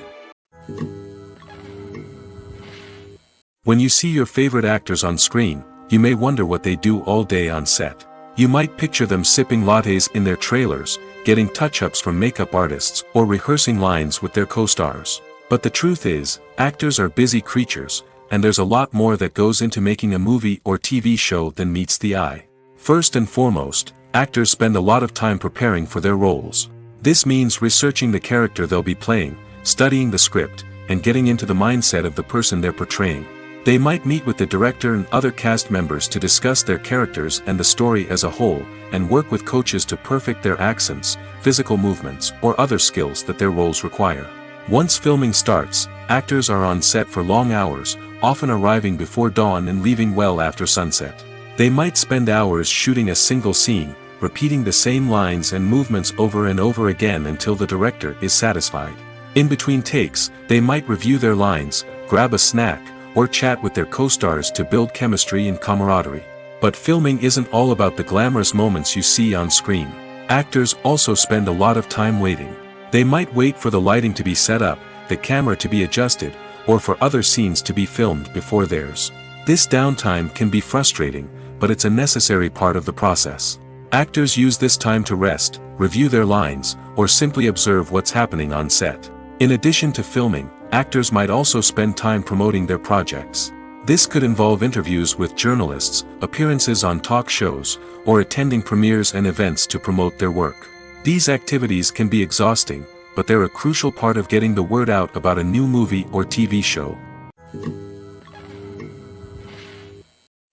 When you see your favorite actors on screen, you may wonder what they do all day on set. You might picture them sipping lattes in their trailers, getting touch-ups from makeup artists, or rehearsing lines with their co-stars. But the truth is, actors are busy creatures, and there's a lot more that goes into making a movie or TV show than meets the eye. First and foremost, actors spend a lot of time preparing for their roles. This means researching the character they'll be playing, studying the script, and getting into the mindset of the person they're portraying. They might meet with the director and other cast members to discuss their characters and the story as a whole, and work with coaches to perfect their accents, physical movements, or other skills that their roles require. Once filming starts, actors are on set for long hours, often arriving before dawn and leaving well after sunset. They might spend hours shooting a single scene, repeating the same lines and movements over and over again until the director is satisfied. In between takes, they might review their lines, grab a snack, or chat with their co-stars to build chemistry and camaraderie. But filming isn't all about the glamorous moments you see on screen. Actors also spend a lot of time waiting. They might wait for the lighting to be set up, the camera to be adjusted, or for other scenes to be filmed before theirs. This downtime can be frustrating, but it's a necessary part of the process. Actors use this time to rest, review their lines, or simply observe what's happening on set. In addition to filming, actors might also spend time promoting their projects. This could involve interviews with journalists, appearances on talk shows, or attending premieres and events to promote their work. These activities can be exhausting, but they're a crucial part of getting the word out about a new movie or TV show.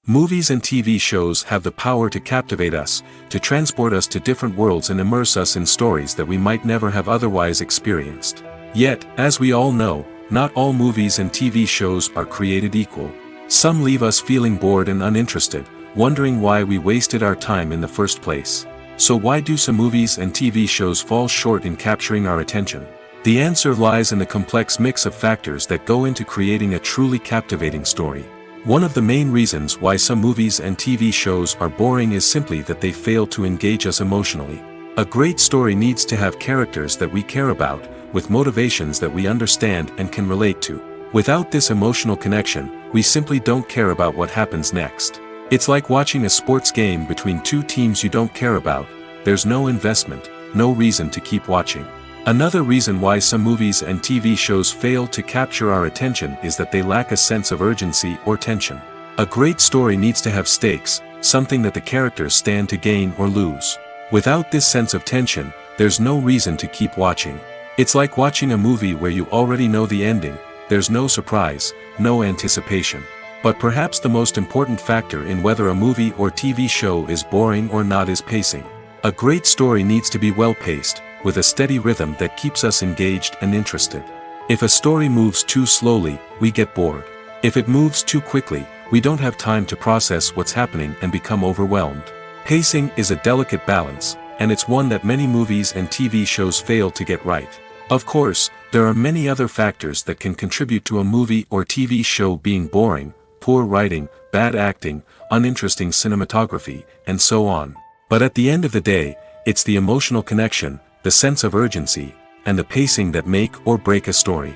Movies and TV shows have the power to captivate us, to transport us to different worlds and immerse us in stories that we might never have otherwise experienced. Yet, as we all know, not all movies and TV shows are created equal. Some leave us feeling bored and uninterested, wondering why we wasted our time in the first place. So why do some movies and TV shows fall short in capturing our attention? The answer lies in the complex mix of factors that go into creating a truly captivating story. One of the main reasons why some movies and TV shows are boring is simply that they fail to engage us emotionally. A great story needs to have characters that we care about, with motivations that we understand and can relate to. Without this emotional connection, we simply don't care about what happens next. It's like watching a sports game between two teams you don't care about. There's no investment, no reason to keep watching. Another reason why some movies and TV shows fail to capture our attention is that they lack a sense of urgency or tension. A great story needs to have stakes, something that the characters stand to gain or lose. Without this sense of tension, there's no reason to keep watching. It's like watching a movie where you already know the ending. There's no surprise, no anticipation. But perhaps the most important factor in whether a movie or TV show is boring or not is pacing. A great story needs to be well-paced, with a steady rhythm that keeps us engaged and interested. If a story moves too slowly, we get bored. If it moves too quickly, we don't have time to process what's happening and become overwhelmed. Pacing is a delicate balance, and it's one that many movies and TV shows fail to get right. Of course, there are many other factors that can contribute to a movie or TV show being boring: poor writing, bad acting, uninteresting cinematography, and so on. But at the end of the day, it's the emotional connection, the sense of urgency, and the pacing that make or break a story.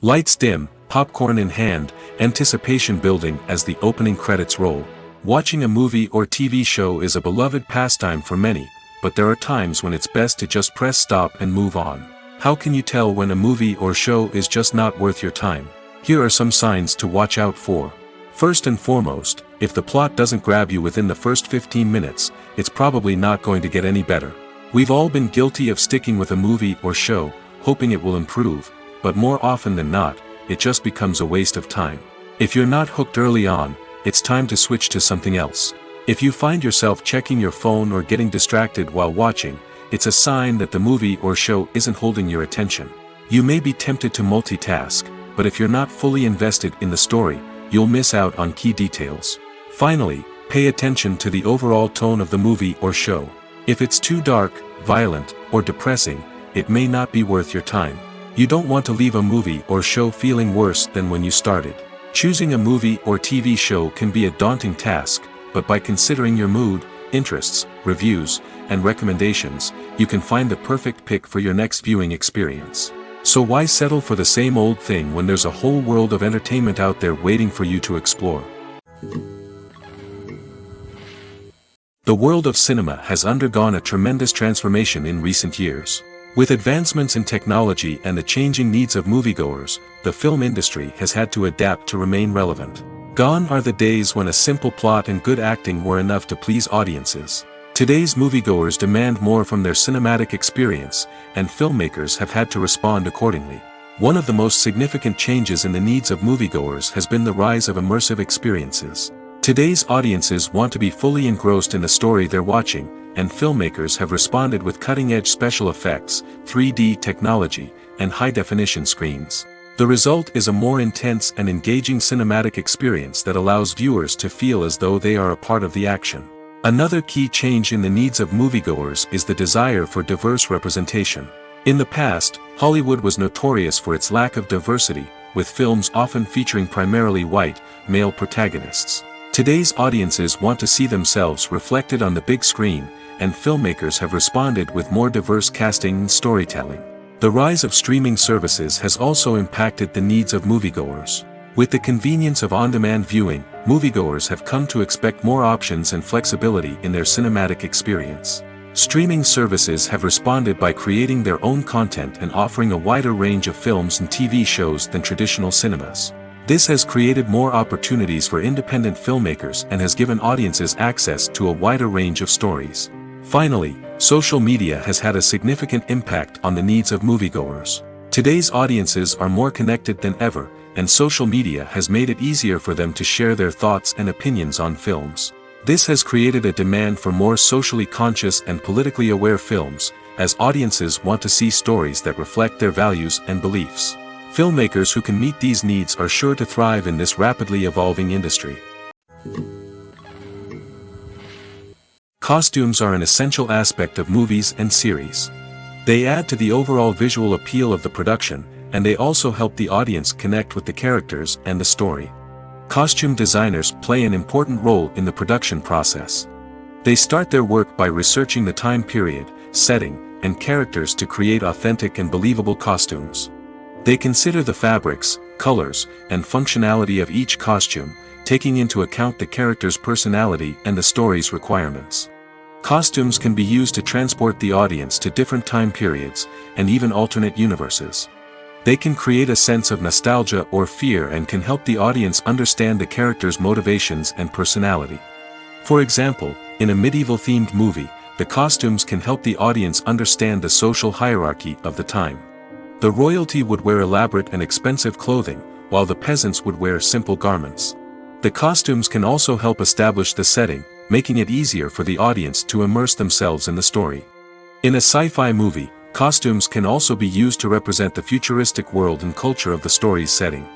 Lights dim, popcorn in hand, anticipation building as the opening credits roll. Watching a movie or TV show is a beloved pastime for many, but there are times when it's best to just press stop and move on. How can you tell when a movie or show is just not worth your time? Here are some signs to watch out for. First and foremost, if the plot doesn't grab you within the first 15 minutes, it's probably not going to get any better. We've all been guilty of sticking with a movie or show, hoping it will improve, but more often than not, it just becomes a waste of time. If you're not hooked early on, it's time to switch to something else. If you find yourself checking your phone or getting distracted while watching, it's a sign that the movie or show isn't holding your attention. You may be tempted to multitask, but if you're not fully invested in the story, you'll miss out on key details. Finally, pay attention to the overall tone of the movie or show. If it's too dark, violent, or depressing, it may not be worth your time. You don't want to leave a movie or show feeling worse than when you started. Choosing a movie or TV show can be a daunting task, but by considering your mood, interests, reviews, and recommendations, you can find the perfect pick for your next viewing experience. So why settle for the same old thing when there's a whole world of entertainment out there waiting for you to explore? The world of cinema has undergone a tremendous transformation in recent years. With advancements in technology and the changing needs of moviegoers, the film industry has had to adapt to remain relevant. Gone are the days when a simple plot and good acting were enough to please audiences. Today's moviegoers demand more from their cinematic experience, and filmmakers have had to respond accordingly. One of the most significant changes in the needs of moviegoers has been the rise of immersive experiences. Today's audiences want to be fully engrossed in the story they're watching, and filmmakers have responded with cutting-edge special effects, 3D technology, and high-definition screens. The result is a more intense and engaging cinematic experience that allows viewers to feel as though they are a part of the action. Another key change in the needs of moviegoers is the desire for diverse representation. In the past, Hollywood was notorious for its lack of diversity, with films often featuring primarily white, male protagonists. Today's audiences want to see themselves reflected on the big screen, and filmmakers have responded with more diverse casting and storytelling. The rise of streaming services has also impacted the needs of moviegoers. With the convenience of on-demand viewing, moviegoers have come to expect more options and flexibility in their cinematic experience. Streaming services have responded by creating their own content and offering a wider range of films and TV shows than traditional cinemas. This has created more opportunities for independent filmmakers and has given audiences access to a wider range of stories. Finally, social media has had a significant impact on the needs of moviegoers. Today's audiences are more connected than ever, and social media has made it easier for them to share their thoughts and opinions on films. This has created a demand for more socially conscious and politically aware films, as audiences want to see stories that reflect their values and beliefs. Filmmakers who can meet these needs are sure to thrive in this rapidly evolving industry. Costumes are an essential aspect of movies and series. They add to the overall visual appeal of the production, and they also help the audience connect with the characters and the story. Costume designers play an important role in the production process. They start their work by researching the time period, setting, and characters to create authentic and believable costumes. They consider the fabrics, colors, and functionality of each costume, taking into account the character's personality and the story's requirements. Costumes can be used to transport the audience to different time periods, and even alternate universes. They can create a sense of nostalgia or fear and can help the audience understand the character's motivations and personality. For example, in a medieval-themed movie, the costumes can help the audience understand the social hierarchy of the time. The royalty would wear elaborate and expensive clothing, while the peasants would wear simple garments. The costumes can also help establish the setting, making it easier for the audience to immerse themselves in the story. In a sci-fi movie, costumes can also be used to represent the futuristic world and culture of the story's setting.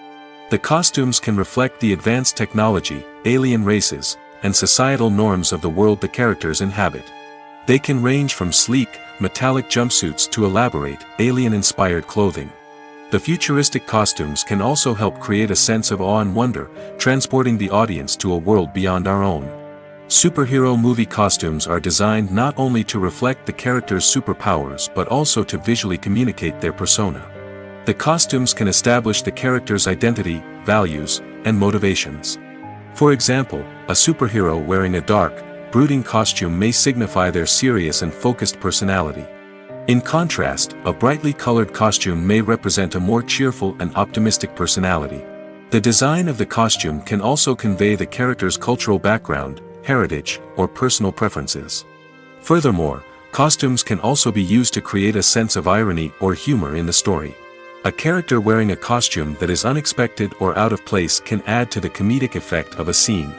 The costumes can reflect the advanced technology, alien races, and societal norms of the world the characters inhabit. They can range from sleek, metallic jumpsuits to elaborate, alien-inspired clothing. The futuristic costumes can also help create a sense of awe and wonder, transporting the audience to a world beyond our own. Superhero movie costumes are designed not only to reflect the character's superpowers but also to visually communicate their persona. The costumes can establish the character's identity, values, and motivations. For example, a superhero wearing a dark, brooding costume may signify their serious and focused personality. In contrast, a brightly colored costume may represent a more cheerful and optimistic personality. The design of the costume can also convey the character's cultural background, heritage, or personal preferences. Furthermore, costumes can also be used to create a sense of irony or humor in the story. A character wearing a costume that is unexpected or out of place can add to the comedic effect of a scene.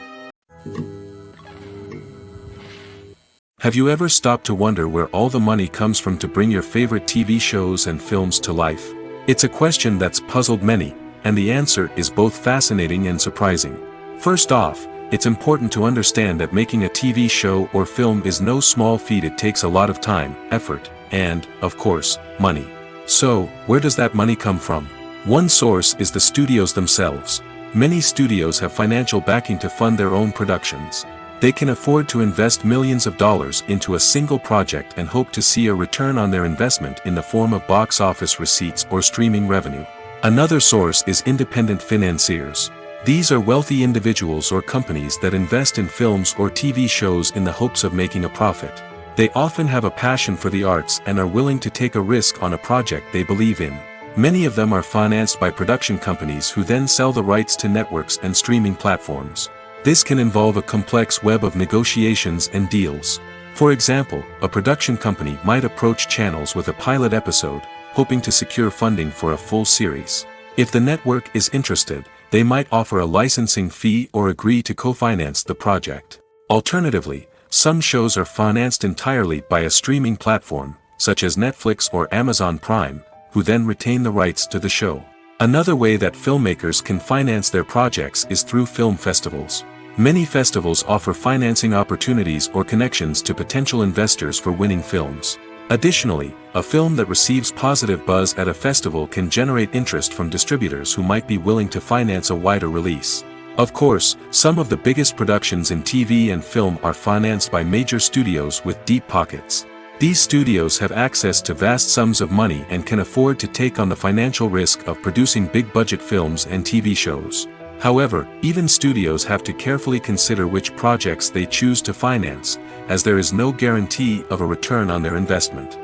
Have you ever stopped to wonder where all the money comes from to bring your favorite TV shows and films to life? It's a question that's puzzled many, and the answer is both fascinating and surprising. First off, it's important to understand that making a TV show or film is no small feat. It takes a lot of time, effort, and, of course, money. So, where does that money come from? One source is the studios themselves. Many studios have financial backing to fund their own productions. They can afford to invest millions of dollars into a single project and hope to see a return on their investment in the form of box office receipts or streaming revenue. Another source is independent financiers. These are wealthy individuals or companies that invest in films or TV shows in the hopes of making a profit. They often have a passion for the arts and are willing to take a risk on a project they believe in. Many of them are financed by production companies who then sell the rights to networks and streaming platforms. This can involve a complex web of negotiations and deals. For example, a production company might approach channels with a pilot episode, hoping to secure funding for a full series. If the network is interested, they might offer a licensing fee or agree to co-finance the project. Alternatively, some shows are financed entirely by a streaming platform, such as Netflix or Amazon Prime, who then retain the rights to the show. Another way that filmmakers can finance their projects is through film festivals. Many festivals offer financing opportunities or connections to potential investors for winning films. Additionally, a film that receives positive buzz at a festival can generate interest from distributors who might be willing to finance a wider release. Of course, some of the biggest productions in TV and film are financed by major studios with deep pockets. These studios have access to vast sums of money and can afford to take on the financial risk of producing big-budget films and TV shows. However, even studios have to carefully consider which projects they choose to finance, as there is no guarantee of a return on their investment.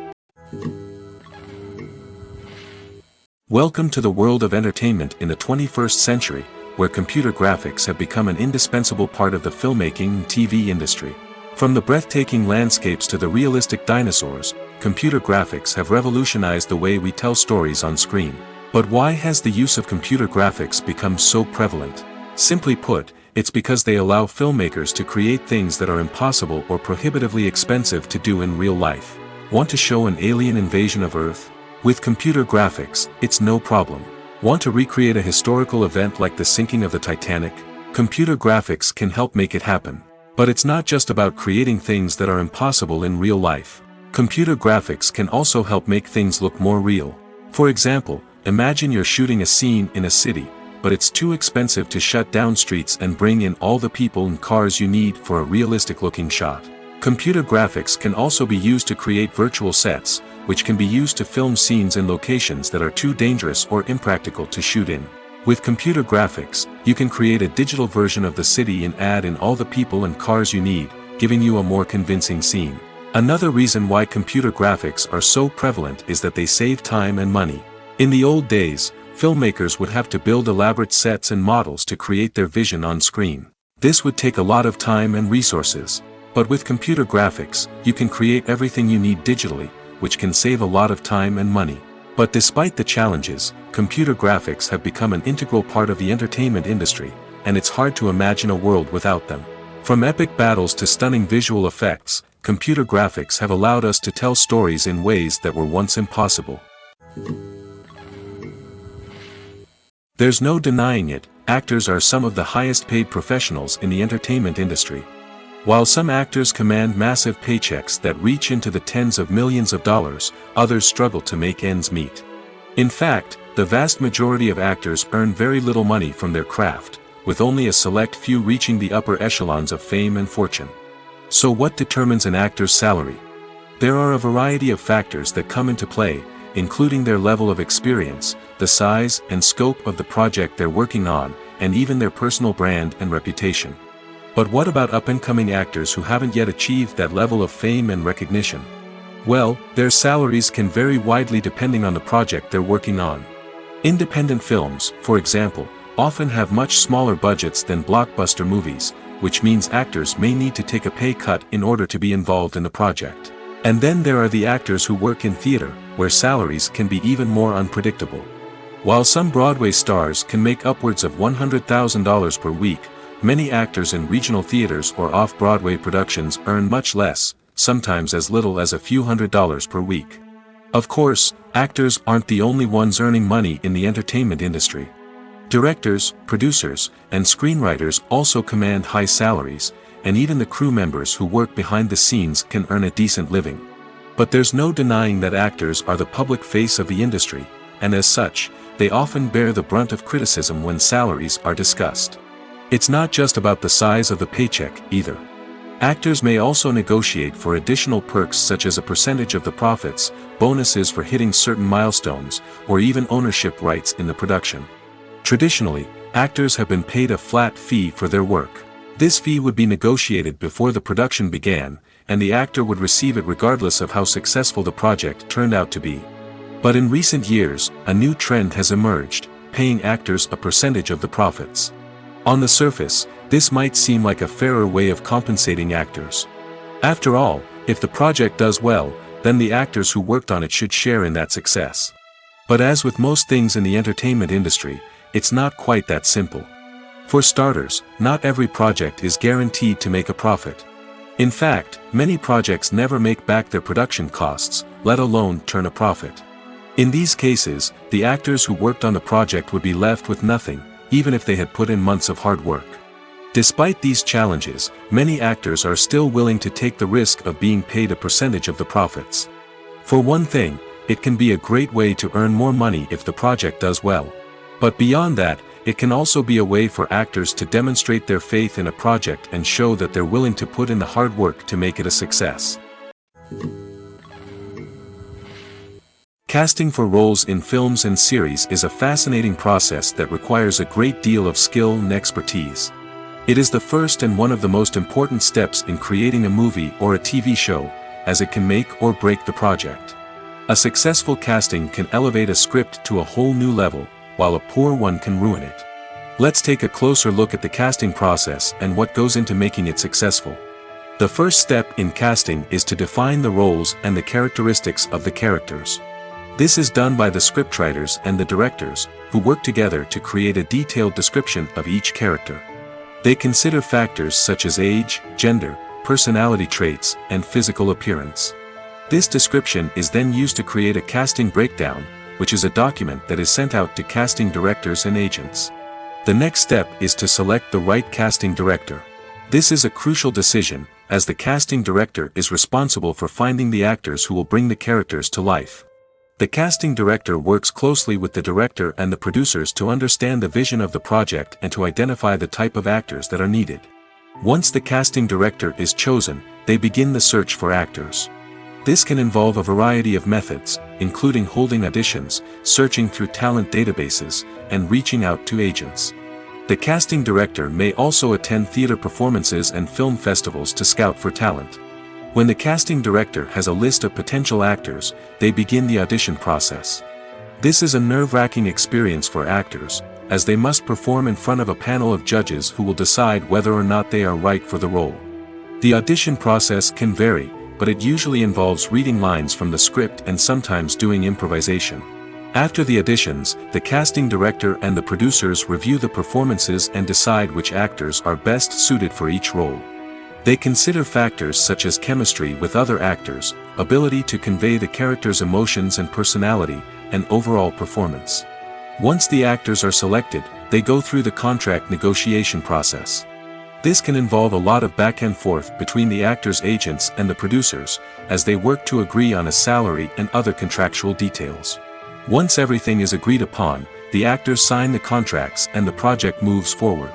Welcome to the world of entertainment in the 21st century, where computer graphics have become an indispensable part of the filmmaking and TV industry. From the breathtaking landscapes to the realistic dinosaurs, computer graphics have revolutionized the way we tell stories on screen. But why has the use of computer graphics become so prevalent? Simply put, it's because they allow filmmakers to create things that are impossible or prohibitively expensive to do in real life. Want to show an alien invasion of Earth? With computer graphics, it's no problem. Want to recreate a historical event like the sinking of the Titanic? Computer graphics can help make it happen. But it's not just about creating things that are impossible in real life. Computer graphics can also help make things look more real. For example, imagine you're shooting a scene in a city, but it's too expensive to shut down streets and bring in all the people and cars you need for a realistic-looking shot. Computer graphics can also be used to create virtual sets, which can be used to film scenes in locations that are too dangerous or impractical to shoot in. With computer graphics, you can create a digital version of the city and add in all the people and cars you need, giving you a more convincing scene. Another reason why computer graphics are so prevalent is that they save time and money. In the old days, filmmakers would have to build elaborate sets and models to create their vision on screen. This would take a lot of time and resources. But with computer graphics, you can create everything you need digitally, which can save a lot of time and money. But despite the challenges, computer graphics have become an integral part of the entertainment industry, and it's hard to imagine a world without them. From epic battles to stunning visual effects, computer graphics have allowed us to tell stories in ways that were once impossible. There's no denying it, actors are some of the highest paid professionals in the entertainment industry. While some actors command massive paychecks that reach into the tens of millions of dollars, others struggle to make ends meet. In fact, the vast majority of actors earn very little money from their craft, with only a select few reaching the upper echelons of fame and fortune. So what determines an actor's salary? There are a variety of factors that come into play, including their level of experience, the size and scope of the project they're working on, and even their personal brand and reputation. But what about up-and-coming actors who haven't yet achieved that level of fame and recognition? Well, their salaries can vary widely depending on the project they're working on. Independent films, for example, often have much smaller budgets than blockbuster movies, which means actors may need to take a pay cut in order to be involved in the project. And then there are the actors who work in theater, where salaries can be even more unpredictable. While some Broadway stars can make upwards of $100,000 per week, many actors in regional theaters or off-Broadway productions earn much less, sometimes as little as a few $100s per week. Of course, actors aren't the only ones earning money in the entertainment industry. Directors, producers, and screenwriters also command high salaries, and even the crew members who work behind the scenes can earn a decent living. But there's no denying that actors are the public face of the industry, and as such, they often bear the brunt of criticism when salaries are discussed. It's not just about the size of the paycheck, either. Actors may also negotiate for additional perks such as a percentage of the profits, bonuses for hitting certain milestones, or even ownership rights in the production. Traditionally, actors have been paid a flat fee for their work. This fee would be negotiated before the production began, and the actor would receive it regardless of how successful the project turned out to be. But in recent years, a new trend has emerged, paying actors a percentage of the profits. On the surface, this might seem like a fairer way of compensating actors. After all, If the project does well, then the actors who worked on it should share in that success. But as with most things in the entertainment industry, it's not quite that simple. For starters, not every project is guaranteed to make a profit. In fact, many projects never make back their production costs, let alone turn a profit. In these cases, the actors who worked on the project would be left with nothing, even if they had put in months of hard work. Despite these challenges, many actors are still willing to take the risk of being paid a percentage of the profits. For one thing, it can be a great way to earn more money if the project does well. But beyond that, it can also be a way for actors to demonstrate their faith in a project and show that they're willing to put in the hard work to make it a success. Casting for roles in films and series is a fascinating process that requires a great deal of skill and expertise. It is the first and one of the most important steps in creating a movie or a TV show, as it can make or break the project. A successful casting can elevate a script to a whole new level, while a poor one can ruin it. Let's take a closer look at the casting process and what goes into making it successful. The first step in casting is to define the roles and the characteristics of the characters. This is done by the scriptwriters and the directors, who work together to create a detailed description of each character. They consider factors such as age, gender, personality traits, and physical appearance. This description is then used to create a casting breakdown, which is a document that is sent out to casting directors and agents. The next step is to select the right casting director. This is a crucial decision, as the casting director is responsible for finding the actors who will bring the characters to life. The casting director works closely with the director and the producers to understand the vision of the project and to identify the type of actors that are needed. Once the casting director is chosen, they begin the search for actors. This can involve a variety of methods, including holding auditions, searching through talent databases, and reaching out to agents. The casting director may also attend theater performances and film festivals to scout for talent. When the casting director has a list of potential actors, they begin the audition process. This is a nerve-wracking experience for actors, as they must perform in front of a panel of judges who will decide whether or not they are right for the role. The audition process can vary, but it usually involves reading lines from the script and sometimes doing improvisation. After the auditions, the casting director and the producers review the performances and decide which actors are best suited for each role. They consider factors such as chemistry with other actors, ability to convey the character's emotions and personality, and overall performance. Once the actors are selected, they go through the contract negotiation process. This can involve a lot of back and forth between the actors' agents and the producers, as they work to agree on a salary and other contractual details. Once everything is agreed upon, the actors sign the contracts and the project moves forward.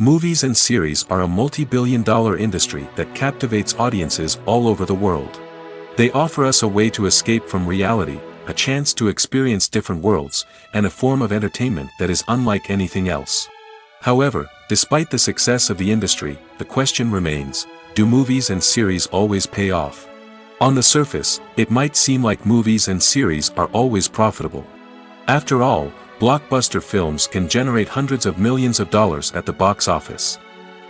Movies and series are a multi-billion-dollar industry that captivates audiences all over the world. They offer us a way to escape from reality, a chance to experience different worlds, and a form of entertainment that is unlike anything else. However, despite the success of the industry, the question remains, do movies and series always pay off? On the surface, it might seem like movies and series are always profitable. After all, blockbuster films can generate hundreds of millions of dollars at the box office.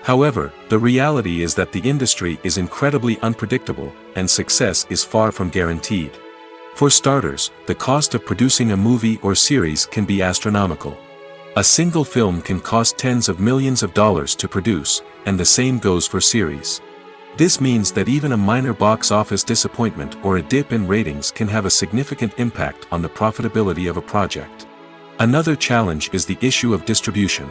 However, the reality is that the industry is incredibly unpredictable, and success is far from guaranteed. For starters, the cost of producing a movie or series can be astronomical. A single film can cost tens of millions of dollars to produce, and the same goes for series. This means that even a minor box office disappointment or a dip in ratings can have a significant impact on the profitability of a project. Another challenge is the issue of distribution.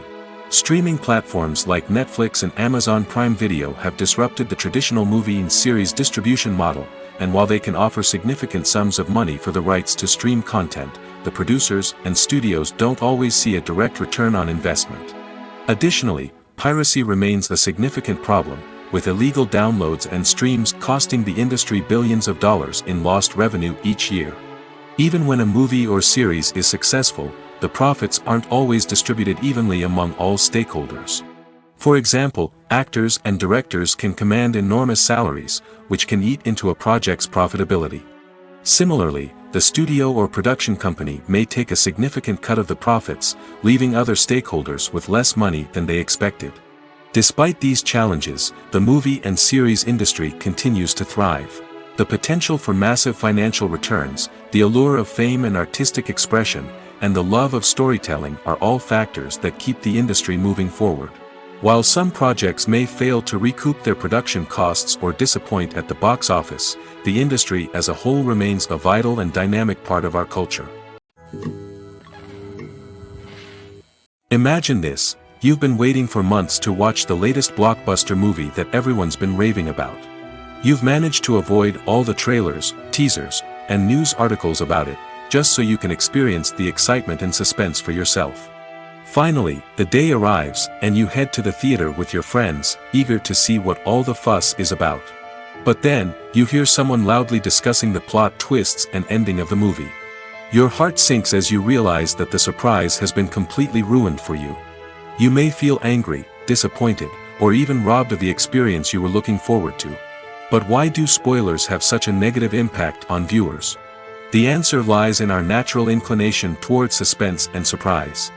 Streaming platforms like Netflix and Amazon Prime Video have disrupted the traditional movie and series distribution model, and while they can offer significant sums of money for the rights to stream content, the producers and studios don't always see a direct return on investment. Additionally, piracy remains a significant problem, with illegal downloads and streams costing the industry billions of dollars in lost revenue each year. Even when a movie or series is successful, the profits aren't always distributed evenly among all stakeholders. For example, actors and directors can command enormous salaries, which can eat into a project's profitability. Similarly, the studio or production company may take a significant cut of the profits, leaving other stakeholders with less money than they expected. Despite these challenges, the movie and series industry continues to thrive. The potential for massive financial returns, the allure of fame and artistic expression, and the love of storytelling are all factors that keep the industry moving forward. While some projects may fail to recoup their production costs or disappoint at the box office, the industry as a whole remains a vital and dynamic part of our culture. Imagine this: you've been waiting for months to watch the latest blockbuster movie that everyone's been raving about. You've managed to avoid all the trailers, teasers, and news articles about it, just so you can experience the excitement and suspense for yourself. Finally, the day arrives, and you head to the theater with your friends, eager to see what all the fuss is about. But then, you hear someone loudly discussing the plot twists and ending of the movie. Your heart sinks as you realize that the surprise has been completely ruined for you. You may feel angry, disappointed, or even robbed of the experience you were looking forward to. But why do spoilers have such a negative impact on viewers? The answer lies in our natural inclination toward suspense and surprise.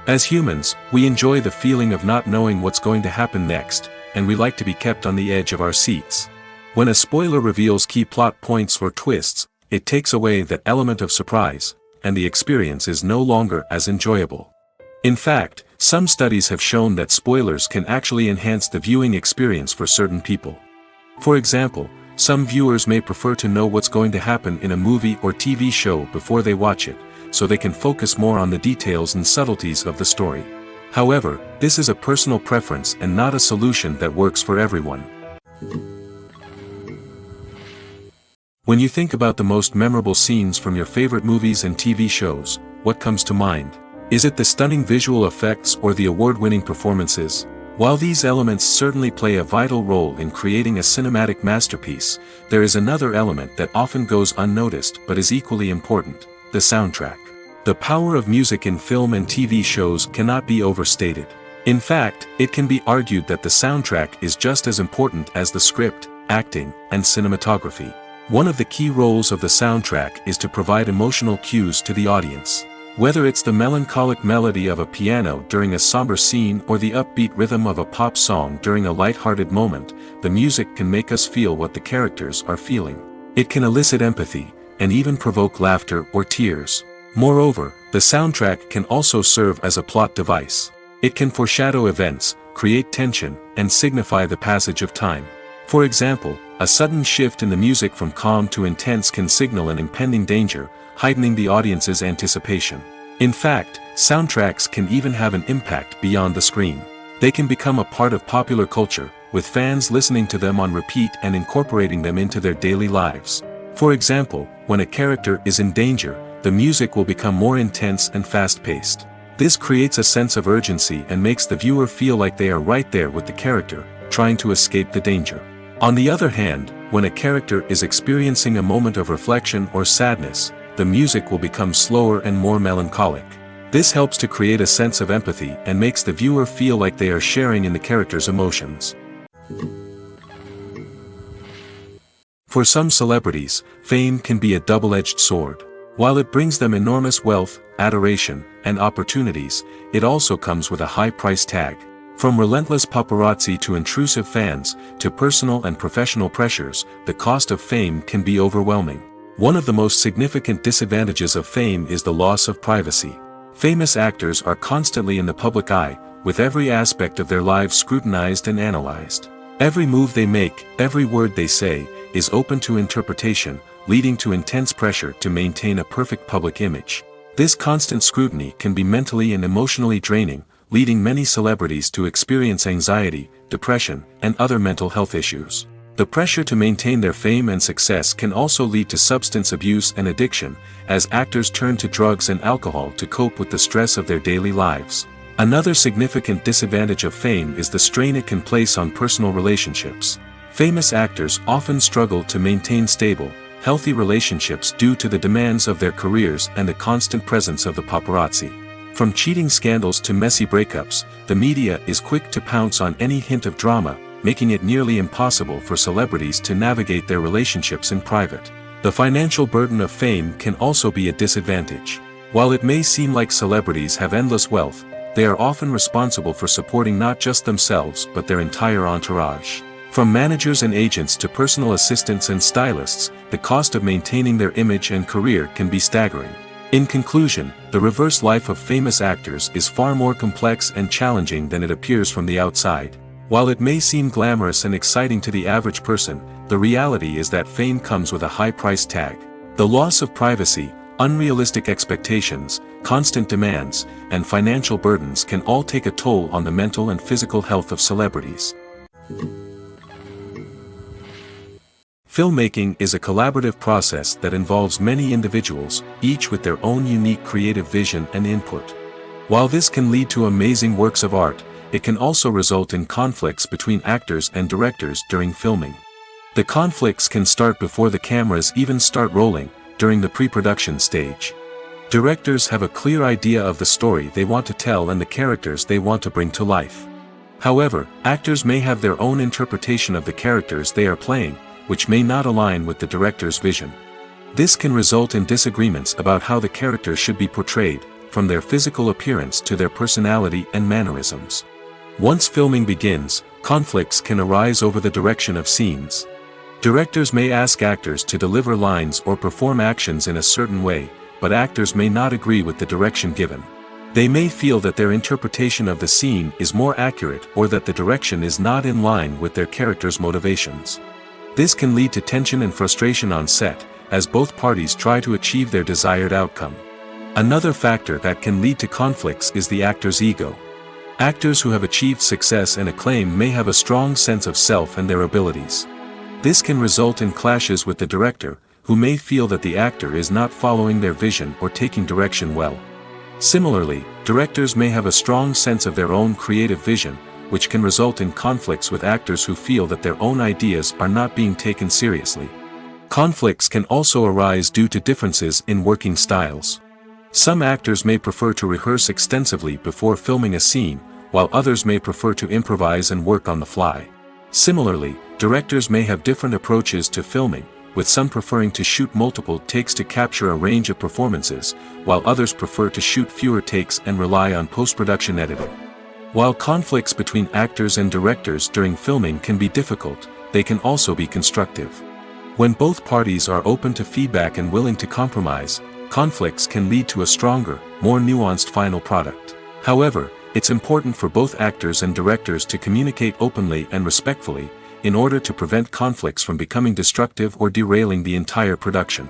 As humans, we enjoy the feeling of not knowing what's going to happen next, and we like to be kept on the edge of our seats. When a spoiler reveals key plot points or twists, it takes away that element of surprise, and the experience is no longer as enjoyable. In fact, some studies have shown that spoilers can actually enhance the viewing experience for certain people. For example, some viewers may prefer to know what's going to happen in a movie or TV show before they watch it, so they can focus more on the details and subtleties of the story. However, this is a personal preference and not a solution that works for everyone. When you think about the most memorable scenes from your favorite movies and TV shows, what comes to mind? Is it the stunning visual effects or the award-winning performances? While these elements certainly play a vital role in creating a cinematic masterpiece, there is another element that often goes unnoticed but is equally important: the soundtrack. The power of music in film and TV shows cannot be overstated. In fact, it can be argued that the soundtrack is just as important as the script, acting, and cinematography. One of the key roles of the soundtrack is to provide emotional cues to the audience. Whether it's the melancholic melody of a piano during a somber scene or the upbeat rhythm of a pop song during a light-hearted moment, the music can make us feel what the characters are feeling. It can elicit empathy, and even provoke laughter or tears. Moreover, the soundtrack can also serve as a plot device. It can foreshadow events, create tension, and signify the passage of time. For example, a sudden shift in the music from calm to intense can signal an impending danger, heightening the audience's anticipation. In fact, soundtracks can even have an impact beyond the screen. They can become a part of popular culture, with fans listening to them on repeat and incorporating them into their daily lives. For example, when a character is in danger, the music will become more intense and fast-paced. This creates a sense of urgency and makes the viewer feel like they are right there with the character, trying to escape the danger. On the other hand, when a character is experiencing a moment of reflection or sadness, the music will become slower and more melancholic. This helps to create a sense of empathy and makes the viewer feel like they are sharing in the character's emotions. For some celebrities, fame can be a double-edged sword. While it brings them enormous wealth, adoration, and opportunities, it also comes with a high price tag. From relentless paparazzi to intrusive fans, to personal and professional pressures, the cost of fame can be overwhelming. One of the most significant disadvantages of fame is the loss of privacy. Famous actors are constantly in the public eye, with every aspect of their lives scrutinized and analyzed. Every move they make, every word they say, is open to interpretation, leading to intense pressure to maintain a perfect public image. This constant scrutiny can be mentally and emotionally draining, leading many celebrities to experience anxiety, depression, and other mental health issues. The pressure to maintain their fame and success can also lead to substance abuse and addiction, as actors turn to drugs and alcohol to cope with the stress of their daily lives. Another significant disadvantage of fame is the strain it can place on personal relationships. Famous actors often struggle to maintain stable, healthy relationships due to the demands of their careers and the constant presence of the paparazzi. From cheating scandals to messy breakups, the media is quick to pounce on any hint of drama, making it nearly impossible for celebrities to navigate their relationships in private. The financial burden of fame can also be a disadvantage. While it may seem like celebrities have endless wealth, they are often responsible for supporting not just themselves but their entire entourage. From managers and agents to personal assistants and stylists, the cost of maintaining their image and career can be staggering. In conclusion, the reverse life of famous actors is far more complex and challenging than it appears from the outside. While it may seem glamorous and exciting to the average person, the reality is that fame comes with a high price tag. The loss of privacy, unrealistic expectations, constant demands, and financial burdens can all take a toll on the mental and physical health of celebrities. Filmmaking is a collaborative process that involves many individuals, each with their own unique creative vision and input. While this can lead to amazing works of art, it can also result in conflicts between actors and directors during filming. The conflicts can start before the cameras even start rolling, during the pre-production stage. Directors have a clear idea of the story they want to tell and the characters they want to bring to life. However, actors may have their own interpretation of the characters they are playing, which may not align with the director's vision. This can result in disagreements about how the characters should be portrayed, from their physical appearance to their personality and mannerisms. Once filming begins, conflicts can arise over the direction of scenes. Directors may ask actors to deliver lines or perform actions in a certain way, but actors may not agree with the direction given. They may feel that their interpretation of the scene is more accurate or that the direction is not in line with their character's motivations. This can lead to tension and frustration on set, as both parties try to achieve their desired outcome. Another factor that can lead to conflicts is the actor's ego. Actors who have achieved success and acclaim may have a strong sense of self and their abilities. This can result in clashes with the director, who may feel that the actor is not following their vision or taking direction well. Similarly, directors may have a strong sense of their own creative vision, which can result in conflicts with actors who feel that their own ideas are not being taken seriously. Conflicts can also arise due to differences in working styles. Some actors may prefer to rehearse extensively before filming a scene, while others may prefer to improvise and work on the fly. Similarly, directors may have different approaches to filming, with some preferring to shoot multiple takes to capture a range of performances, while others prefer to shoot fewer takes and rely on post-production editing. While conflicts between actors and directors during filming can be difficult, they can also be constructive. When both parties are open to feedback and willing to compromise, conflicts can lead to a stronger, more nuanced final product. However, it's important for both actors and directors to communicate openly and respectfully, in order to prevent conflicts from becoming destructive or derailing the entire production.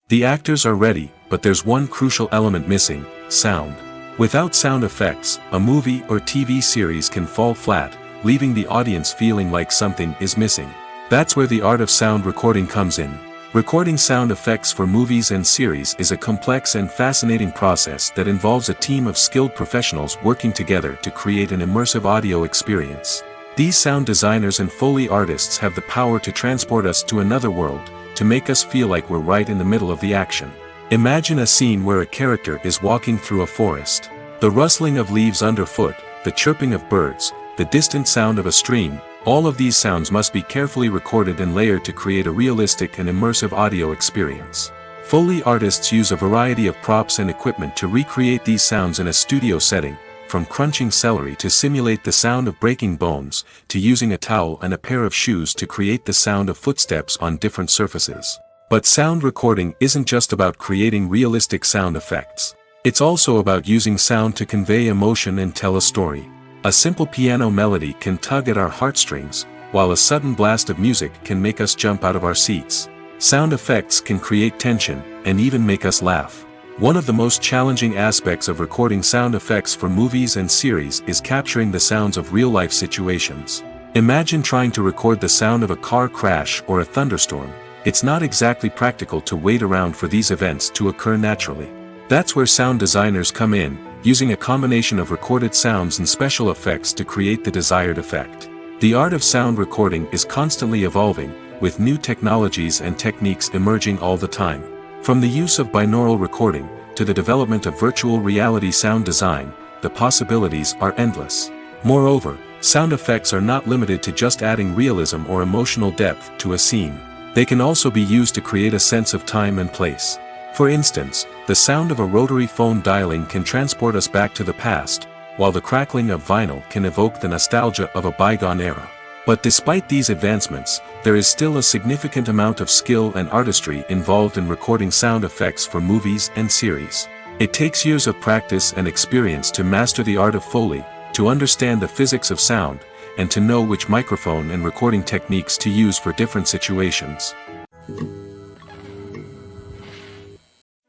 The actors are ready, but there's one crucial element missing: sound. Without sound effects, a movie or TV series can fall flat, leaving the audience feeling like something is missing. That's where the art of sound recording comes in. Recording sound effects for movies and series is a complex and fascinating process that involves a team of skilled professionals working together to create an immersive audio experience. These sound designers and Foley artists have the power to transport us to another world, to make us feel like we're right in the middle of the action. Imagine a scene where a character is walking through a forest. The rustling of leaves underfoot, the chirping of birds, the distant sound of a stream, all of these sounds must be carefully recorded and layered to create a realistic and immersive audio experience. Foley artists use a variety of props and equipment to recreate these sounds in a studio setting, from crunching celery to simulate the sound of breaking bones, to using a towel and a pair of shoes to create the sound of footsteps on different surfaces. But sound recording isn't just about creating realistic sound effects. It's also about using sound to convey emotion and tell a story. A simple piano melody can tug at our heartstrings, while a sudden blast of music can make us jump out of our seats. Sound effects can create tension, and even make us laugh. One of the most challenging aspects of recording sound effects for movies and series is capturing the sounds of real-life situations. Imagine trying to record the sound of a car crash or a thunderstorm. It's not exactly practical to wait around for these events to occur naturally. That's where sound designers come in, using a combination of recorded sounds and special effects to create the desired effect. The art of sound recording is constantly evolving, with new technologies and techniques emerging all the time. From the use of binaural recording, to the development of virtual reality sound design, the possibilities are endless. Moreover, sound effects are not limited to just adding realism or emotional depth to a scene. They can also be used to create a sense of time and place. For instance, The sound of a rotary phone dialing can transport us back to the past, while the crackling of vinyl can evoke the nostalgia of a bygone era. But despite these advancements, there is still a significant amount of skill and artistry involved in recording sound effects for movies and series. It takes years of practice and experience to master the art of Foley, to understand the physics of sound, and to know which microphone and recording techniques to use for different situations.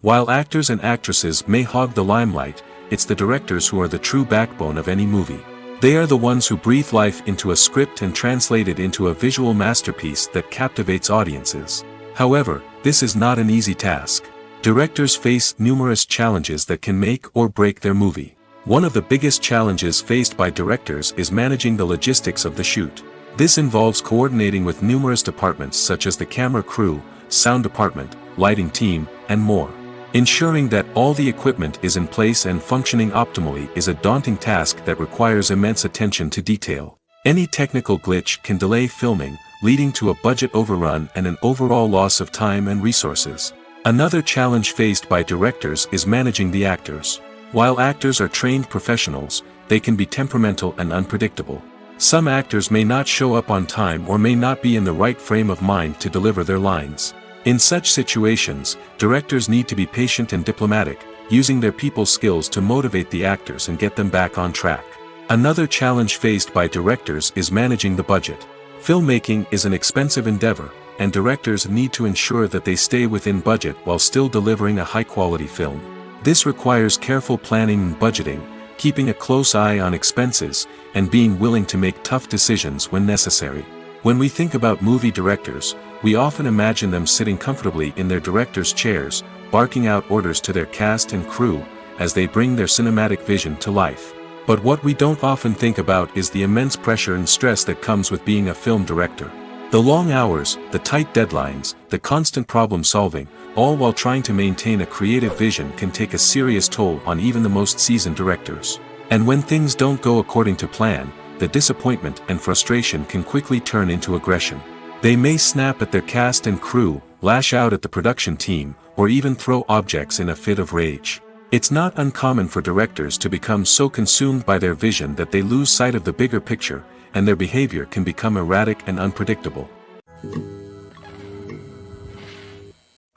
While actors and actresses may hog the limelight, it's the directors who are the true backbone of any movie. They are the ones who breathe life into a script and translate it into a visual masterpiece that captivates audiences. However, this is not an easy task. Directors face numerous challenges that can make or break their movie. One of the biggest challenges faced by directors is managing the logistics of the shoot. This involves coordinating with numerous departments such as the camera crew, sound department, lighting team, and more. Ensuring that all the equipment is in place and functioning optimally is a daunting task that requires immense attention to detail. Any technical glitch can delay filming, leading to a budget overrun and an overall loss of time and resources. Another challenge faced by directors is managing the actors. While actors are trained professionals, they can be temperamental and unpredictable. Some actors may not show up on time or may not be in the right frame of mind to deliver their lines. In such situations, directors need to be patient and diplomatic, using their people skills to motivate the actors and get them back on track. Another challenge faced by directors is managing the budget. Filmmaking is an expensive endeavor, and directors need to ensure that they stay within budget while still delivering a high-quality film. This requires careful planning and budgeting, keeping a close eye on expenses, and being willing to make tough decisions when necessary. When we think about movie directors, we often imagine them sitting comfortably in their director's chairs, barking out orders to their cast and crew, as they bring their cinematic vision to life. But what we don't often think about is the immense pressure and stress that comes with being a film director. The long hours, the tight deadlines, the constant problem solving, all while trying to maintain a creative vision can take a serious toll on even the most seasoned directors. And when things don't go according to plan, the disappointment and frustration can quickly turn into aggression. They may snap at their cast and crew, lash out at the production team, or even throw objects in a fit of rage. It's not uncommon for directors to become so consumed by their vision that they lose sight of the bigger picture, and their behavior can become erratic and unpredictable.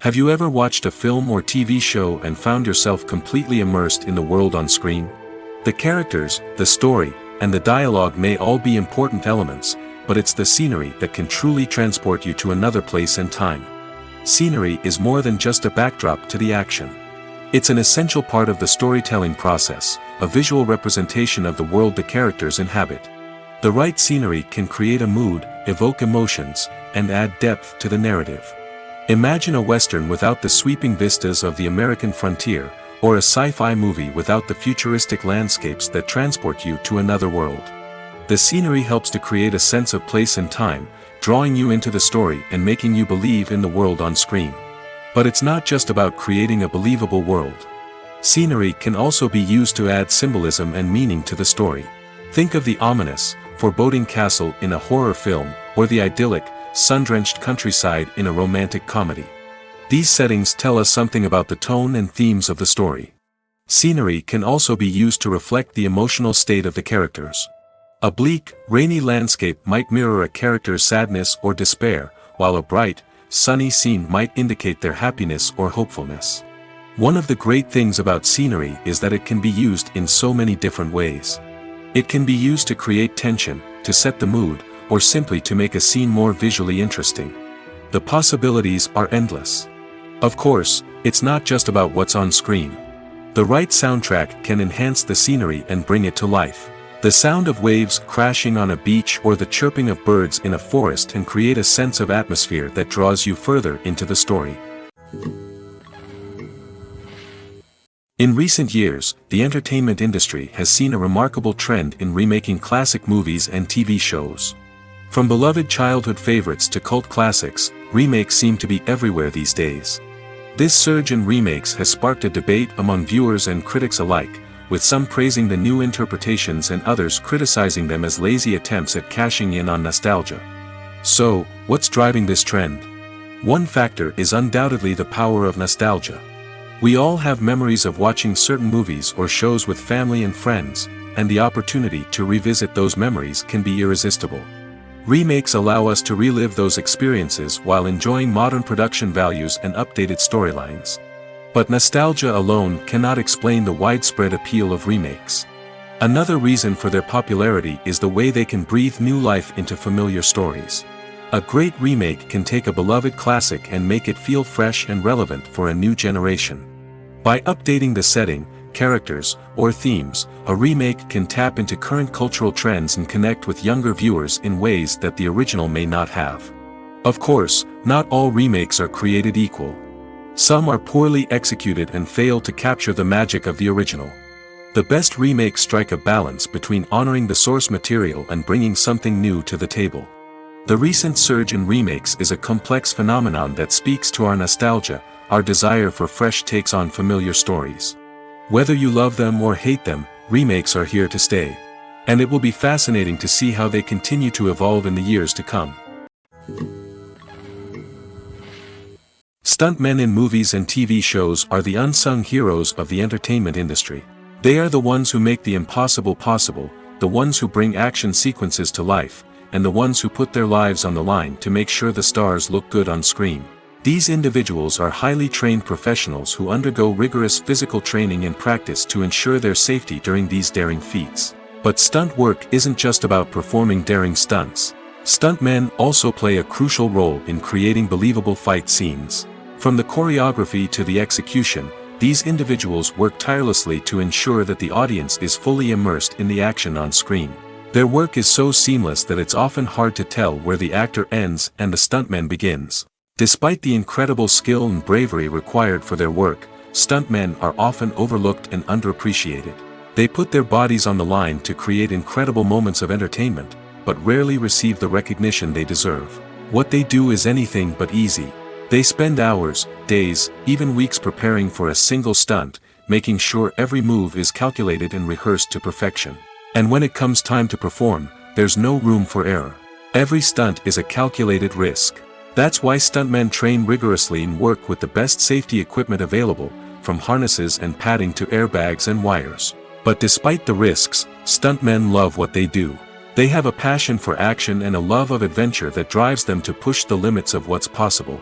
Have you ever watched a film or TV show and found yourself completely immersed in the world on screen? The characters, the story, and the dialogue may all be important elements, but it's the scenery that can truly transport you to another place and time. Scenery is more than just a backdrop to the action. It's an essential part of the storytelling process, a visual representation of the world the characters inhabit. The right scenery can create a mood, evoke emotions, and add depth to the narrative. Imagine a Western without the sweeping vistas of the American frontier, or a sci-fi movie without the futuristic landscapes that transport you to another world. The scenery helps to create a sense of place and time, drawing you into the story and making you believe in the world on screen. But it's not just about creating a believable world. Scenery can also be used to add symbolism and meaning to the story. Think of the ominous, foreboding castle in a horror film, or the idyllic, sun-drenched countryside in a romantic comedy. These settings tell us something about the tone and themes of the story. Scenery can also be used to reflect the emotional state of the characters. A bleak, rainy landscape might mirror a character's sadness or despair, while a bright, sunny scene might indicate their happiness or hopefulness. One of the great things about scenery is that it can be used in so many different ways. It can be used to create tension, to set the mood, or simply to make a scene more visually interesting. The possibilities are endless. Of course, it's not just about what's on screen. The right soundtrack can enhance the scenery and bring it to life. The sound of waves crashing on a beach or the chirping of birds in a forest can create a sense of atmosphere that draws you further into the story. In recent years, the entertainment industry has seen a remarkable trend in remaking classic movies and TV shows. From beloved childhood favorites to cult classics, remakes seem to be everywhere these days. This surge in remakes has sparked a debate among viewers and critics alike, with some praising the new interpretations and others criticizing them as lazy attempts at cashing in on nostalgia. So, what's driving this trend? One factor is undoubtedly the power of nostalgia. We all have memories of watching certain movies or shows with family and friends, and the opportunity to revisit those memories can be irresistible. Remakes allow us to relive those experiences while enjoying modern production values and updated storylines. But nostalgia alone cannot explain the widespread appeal of remakes. Another reason for their popularity is the way they can breathe new life into familiar stories. A great remake can take a beloved classic and make it feel fresh and relevant for a new generation. By updating the setting, characters, or themes, a remake can tap into current cultural trends and connect with younger viewers in ways that the original may not have. Of course, not all remakes are created equal. Some are poorly executed and fail to capture the magic of the original. The best remakes strike a balance between honoring the source material and bringing something new to the table. The recent surge in remakes is a complex phenomenon that speaks to our nostalgia, our desire for fresh takes on familiar stories. Whether you love them or hate them, remakes are here to stay. And it will be fascinating to see how they continue to evolve in the years to come. Stuntmen in movies and TV shows are the unsung heroes of the entertainment industry. They are the ones who make the impossible possible, the ones who bring action sequences to life, and the ones who put their lives on the line to make sure the stars look good on screen. These individuals are highly trained professionals who undergo rigorous physical training and practice to ensure their safety during these daring feats. But stunt work isn't just about performing daring stunts. Stuntmen also play a crucial role in creating believable fight scenes. From the choreography to the execution, these individuals work tirelessly to ensure that the audience is fully immersed in the action on screen. Their work is so seamless that it's often hard to tell where the actor ends and the stuntman begins. Despite the incredible skill and bravery required for their work, stuntmen are often overlooked and underappreciated. They put their bodies on the line to create incredible moments of entertainment, but rarely receive the recognition they deserve. What they do is anything but easy. They spend hours, days, even weeks preparing for a single stunt, making sure every move is calculated and rehearsed to perfection. And when it comes time to perform, there's no room for error. Every stunt is a calculated risk. That's why stuntmen train rigorously and work with the best safety equipment available, from harnesses and padding to airbags and wires. But despite the risks, stuntmen love what they do. They have a passion for action and a love of adventure that drives them to push the limits of what's possible.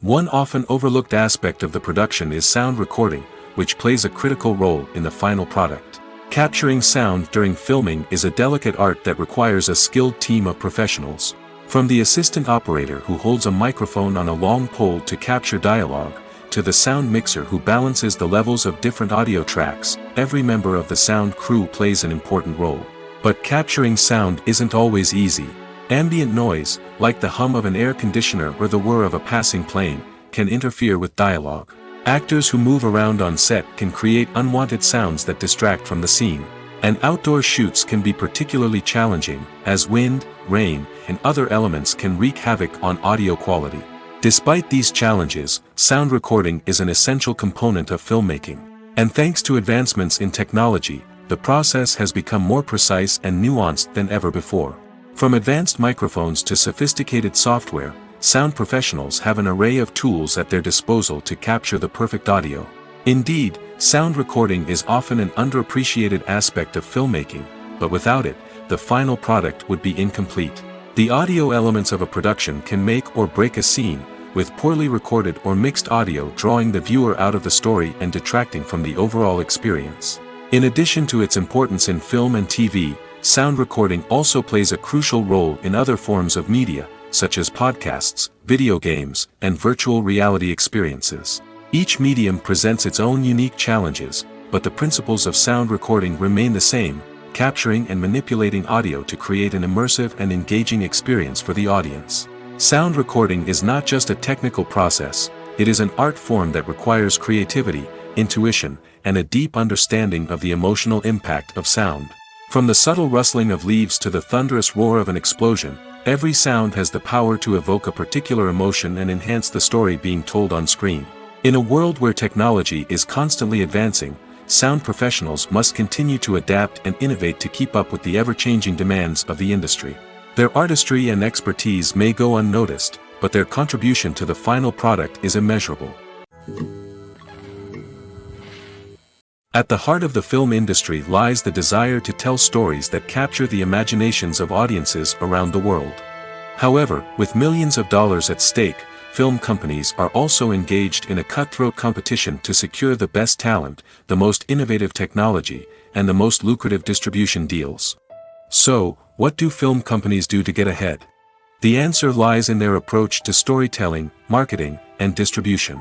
One often overlooked aspect of the production is sound recording, which plays a critical role in the final product. Capturing sound during filming is a delicate art that requires a skilled team of professionals. From the assistant operator who holds a microphone on a long pole to capture dialogue, to the sound mixer who balances the levels of different audio tracks, every member of the sound crew plays an important role. But capturing sound isn't always easy. Ambient noise, like the hum of an air conditioner or the whir of a passing plane, can interfere with dialogue. Actors who move around on set can create unwanted sounds that distract from the scene. And outdoor shoots can be particularly challenging, as wind, rain, and other elements can wreak havoc on audio quality. Despite these challenges, sound recording is an essential component of filmmaking. And thanks to advancements in technology, the process has become more precise and nuanced than ever before. From advanced microphones to sophisticated software, sound professionals have an array of tools at their disposal to capture the perfect audio. Indeed, sound recording is often an underappreciated aspect of filmmaking, but without it, the final product would be incomplete. The audio elements of a production can make or break a scene, with poorly recorded or mixed audio drawing the viewer out of the story and detracting from the overall experience. In addition to its importance in film and TV, sound recording also plays a crucial role in other forms of media, such as podcasts, video games, and virtual reality experiences. Each medium presents its own unique challenges, but the principles of sound recording remain the same, capturing and manipulating audio to create an immersive and engaging experience for the audience. Sound recording is not just a technical process, it is an art form that requires creativity, intuition, and a deep understanding of the emotional impact of sound. From the subtle rustling of leaves to the thunderous roar of an explosion, every sound has the power to evoke a particular emotion and enhance the story being told on screen. In a world where technology is constantly advancing, sound professionals must continue to adapt and innovate to keep up with the ever-changing demands of the industry. Their artistry and expertise may go unnoticed, but their contribution to the final product is immeasurable. At the heart of the film industry lies the desire to tell stories that capture the imaginations of audiences around the world. However, with millions of dollars at stake, film companies are also engaged in a cutthroat competition to secure the best talent, the most innovative technology, and the most lucrative distribution deals. So, what do film companies do to get ahead? The answer lies in their approach to storytelling, marketing, and distribution.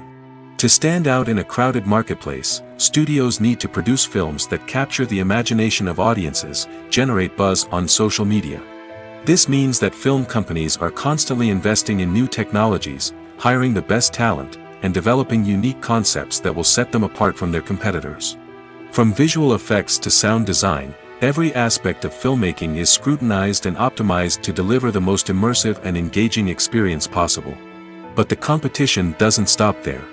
To stand out in a crowded marketplace, studios need to produce films that capture the imagination of audiences, generate buzz on social media. This means that film companies are constantly investing in new technologies, hiring the best talent, and developing unique concepts that will set them apart from their competitors. From visual effects to sound design, every aspect of filmmaking is scrutinized and optimized to deliver the most immersive and engaging experience possible. But the competition doesn't stop there.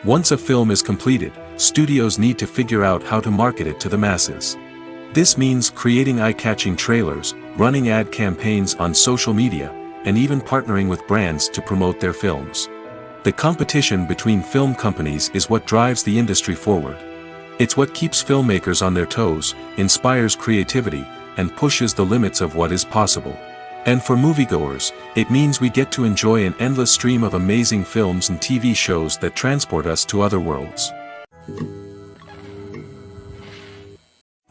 Once a film is completed, studios need to figure out how to market it to the masses. This means creating eye-catching trailers, running ad campaigns on social media, and even partnering with brands to promote their films. The competition between film companies is what drives the industry forward. It's what keeps filmmakers on their toes, inspires creativity, and pushes the limits of what is possible. And for moviegoers, it means we get to enjoy an endless stream of amazing films and TV shows that transport us to other worlds.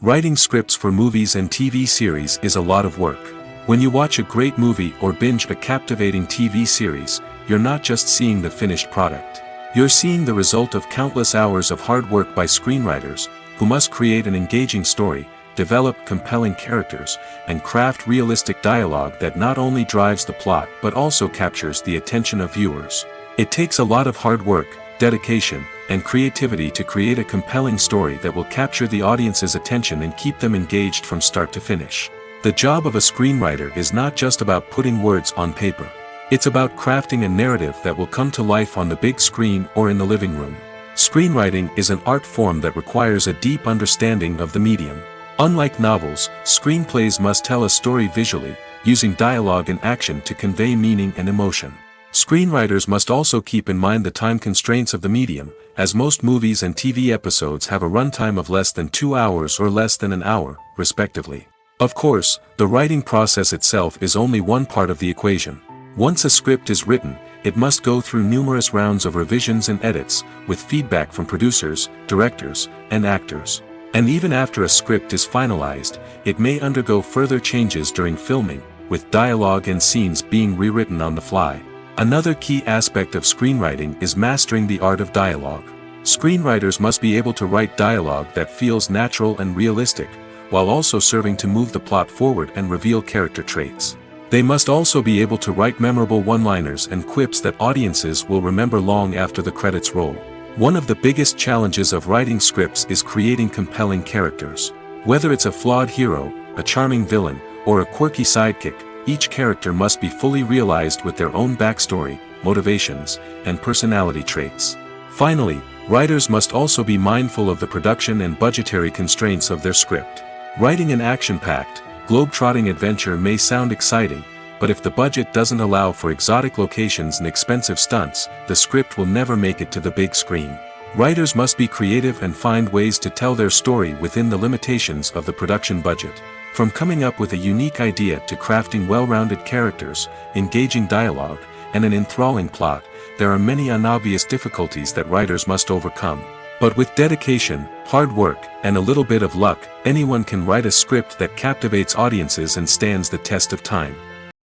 Writing scripts for movies and TV series is a lot of work. When you watch a great movie or binge a captivating TV series, you're not just seeing the finished product. You're seeing the result of countless hours of hard work by screenwriters, who must create an engaging story, develop compelling characters, and craft realistic dialogue that not only drives the plot but also captures the attention of viewers. It takes a lot of hard work, dedication, and creativity to create a compelling story that will capture the audience's attention and keep them engaged from start to finish. The job of a screenwriter is not just about putting words on paper. It's about crafting a narrative that will come to life on the big screen or in the living room. Screenwriting is an art form that requires a deep understanding of the medium. Unlike novels, screenplays must tell a story visually, using dialogue and action to convey meaning and emotion. Screenwriters must also keep in mind the time constraints of the medium, as most movies and TV episodes have a runtime of less than 2 hours or less than an hour, respectively. Of course, the writing process itself is only one part of the equation. Once a script is written, it must go through numerous rounds of revisions and edits, with feedback from producers, directors, and actors. And even after a script is finalized, it may undergo further changes during filming, with dialogue and scenes being rewritten on the fly. Another key aspect of screenwriting is mastering the art of dialogue. Screenwriters must be able to write dialogue that feels natural and realistic, while also serving to move the plot forward and reveal character traits. They must also be able to write memorable one-liners and quips that audiences will remember long after the credits roll. One of the biggest challenges of writing scripts is creating compelling characters. Whether it's a flawed hero, a charming villain, or a quirky sidekick, each character must be fully realized with their own backstory, motivations, and personality traits. Finally, writers must also be mindful of the production and budgetary constraints of their script. Writing an action-packed, globe-trotting adventure may sound exciting, but if the budget doesn't allow for exotic locations and expensive stunts, the script will never make it to the big screen. Writers must be creative and find ways to tell their story within the limitations of the production budget. From coming up with a unique idea to crafting well-rounded characters, engaging dialogue, and an enthralling plot, there are many unobvious difficulties that writers must overcome. But with dedication, hard work, and a little bit of luck, anyone can write a script that captivates audiences and stands the test of time.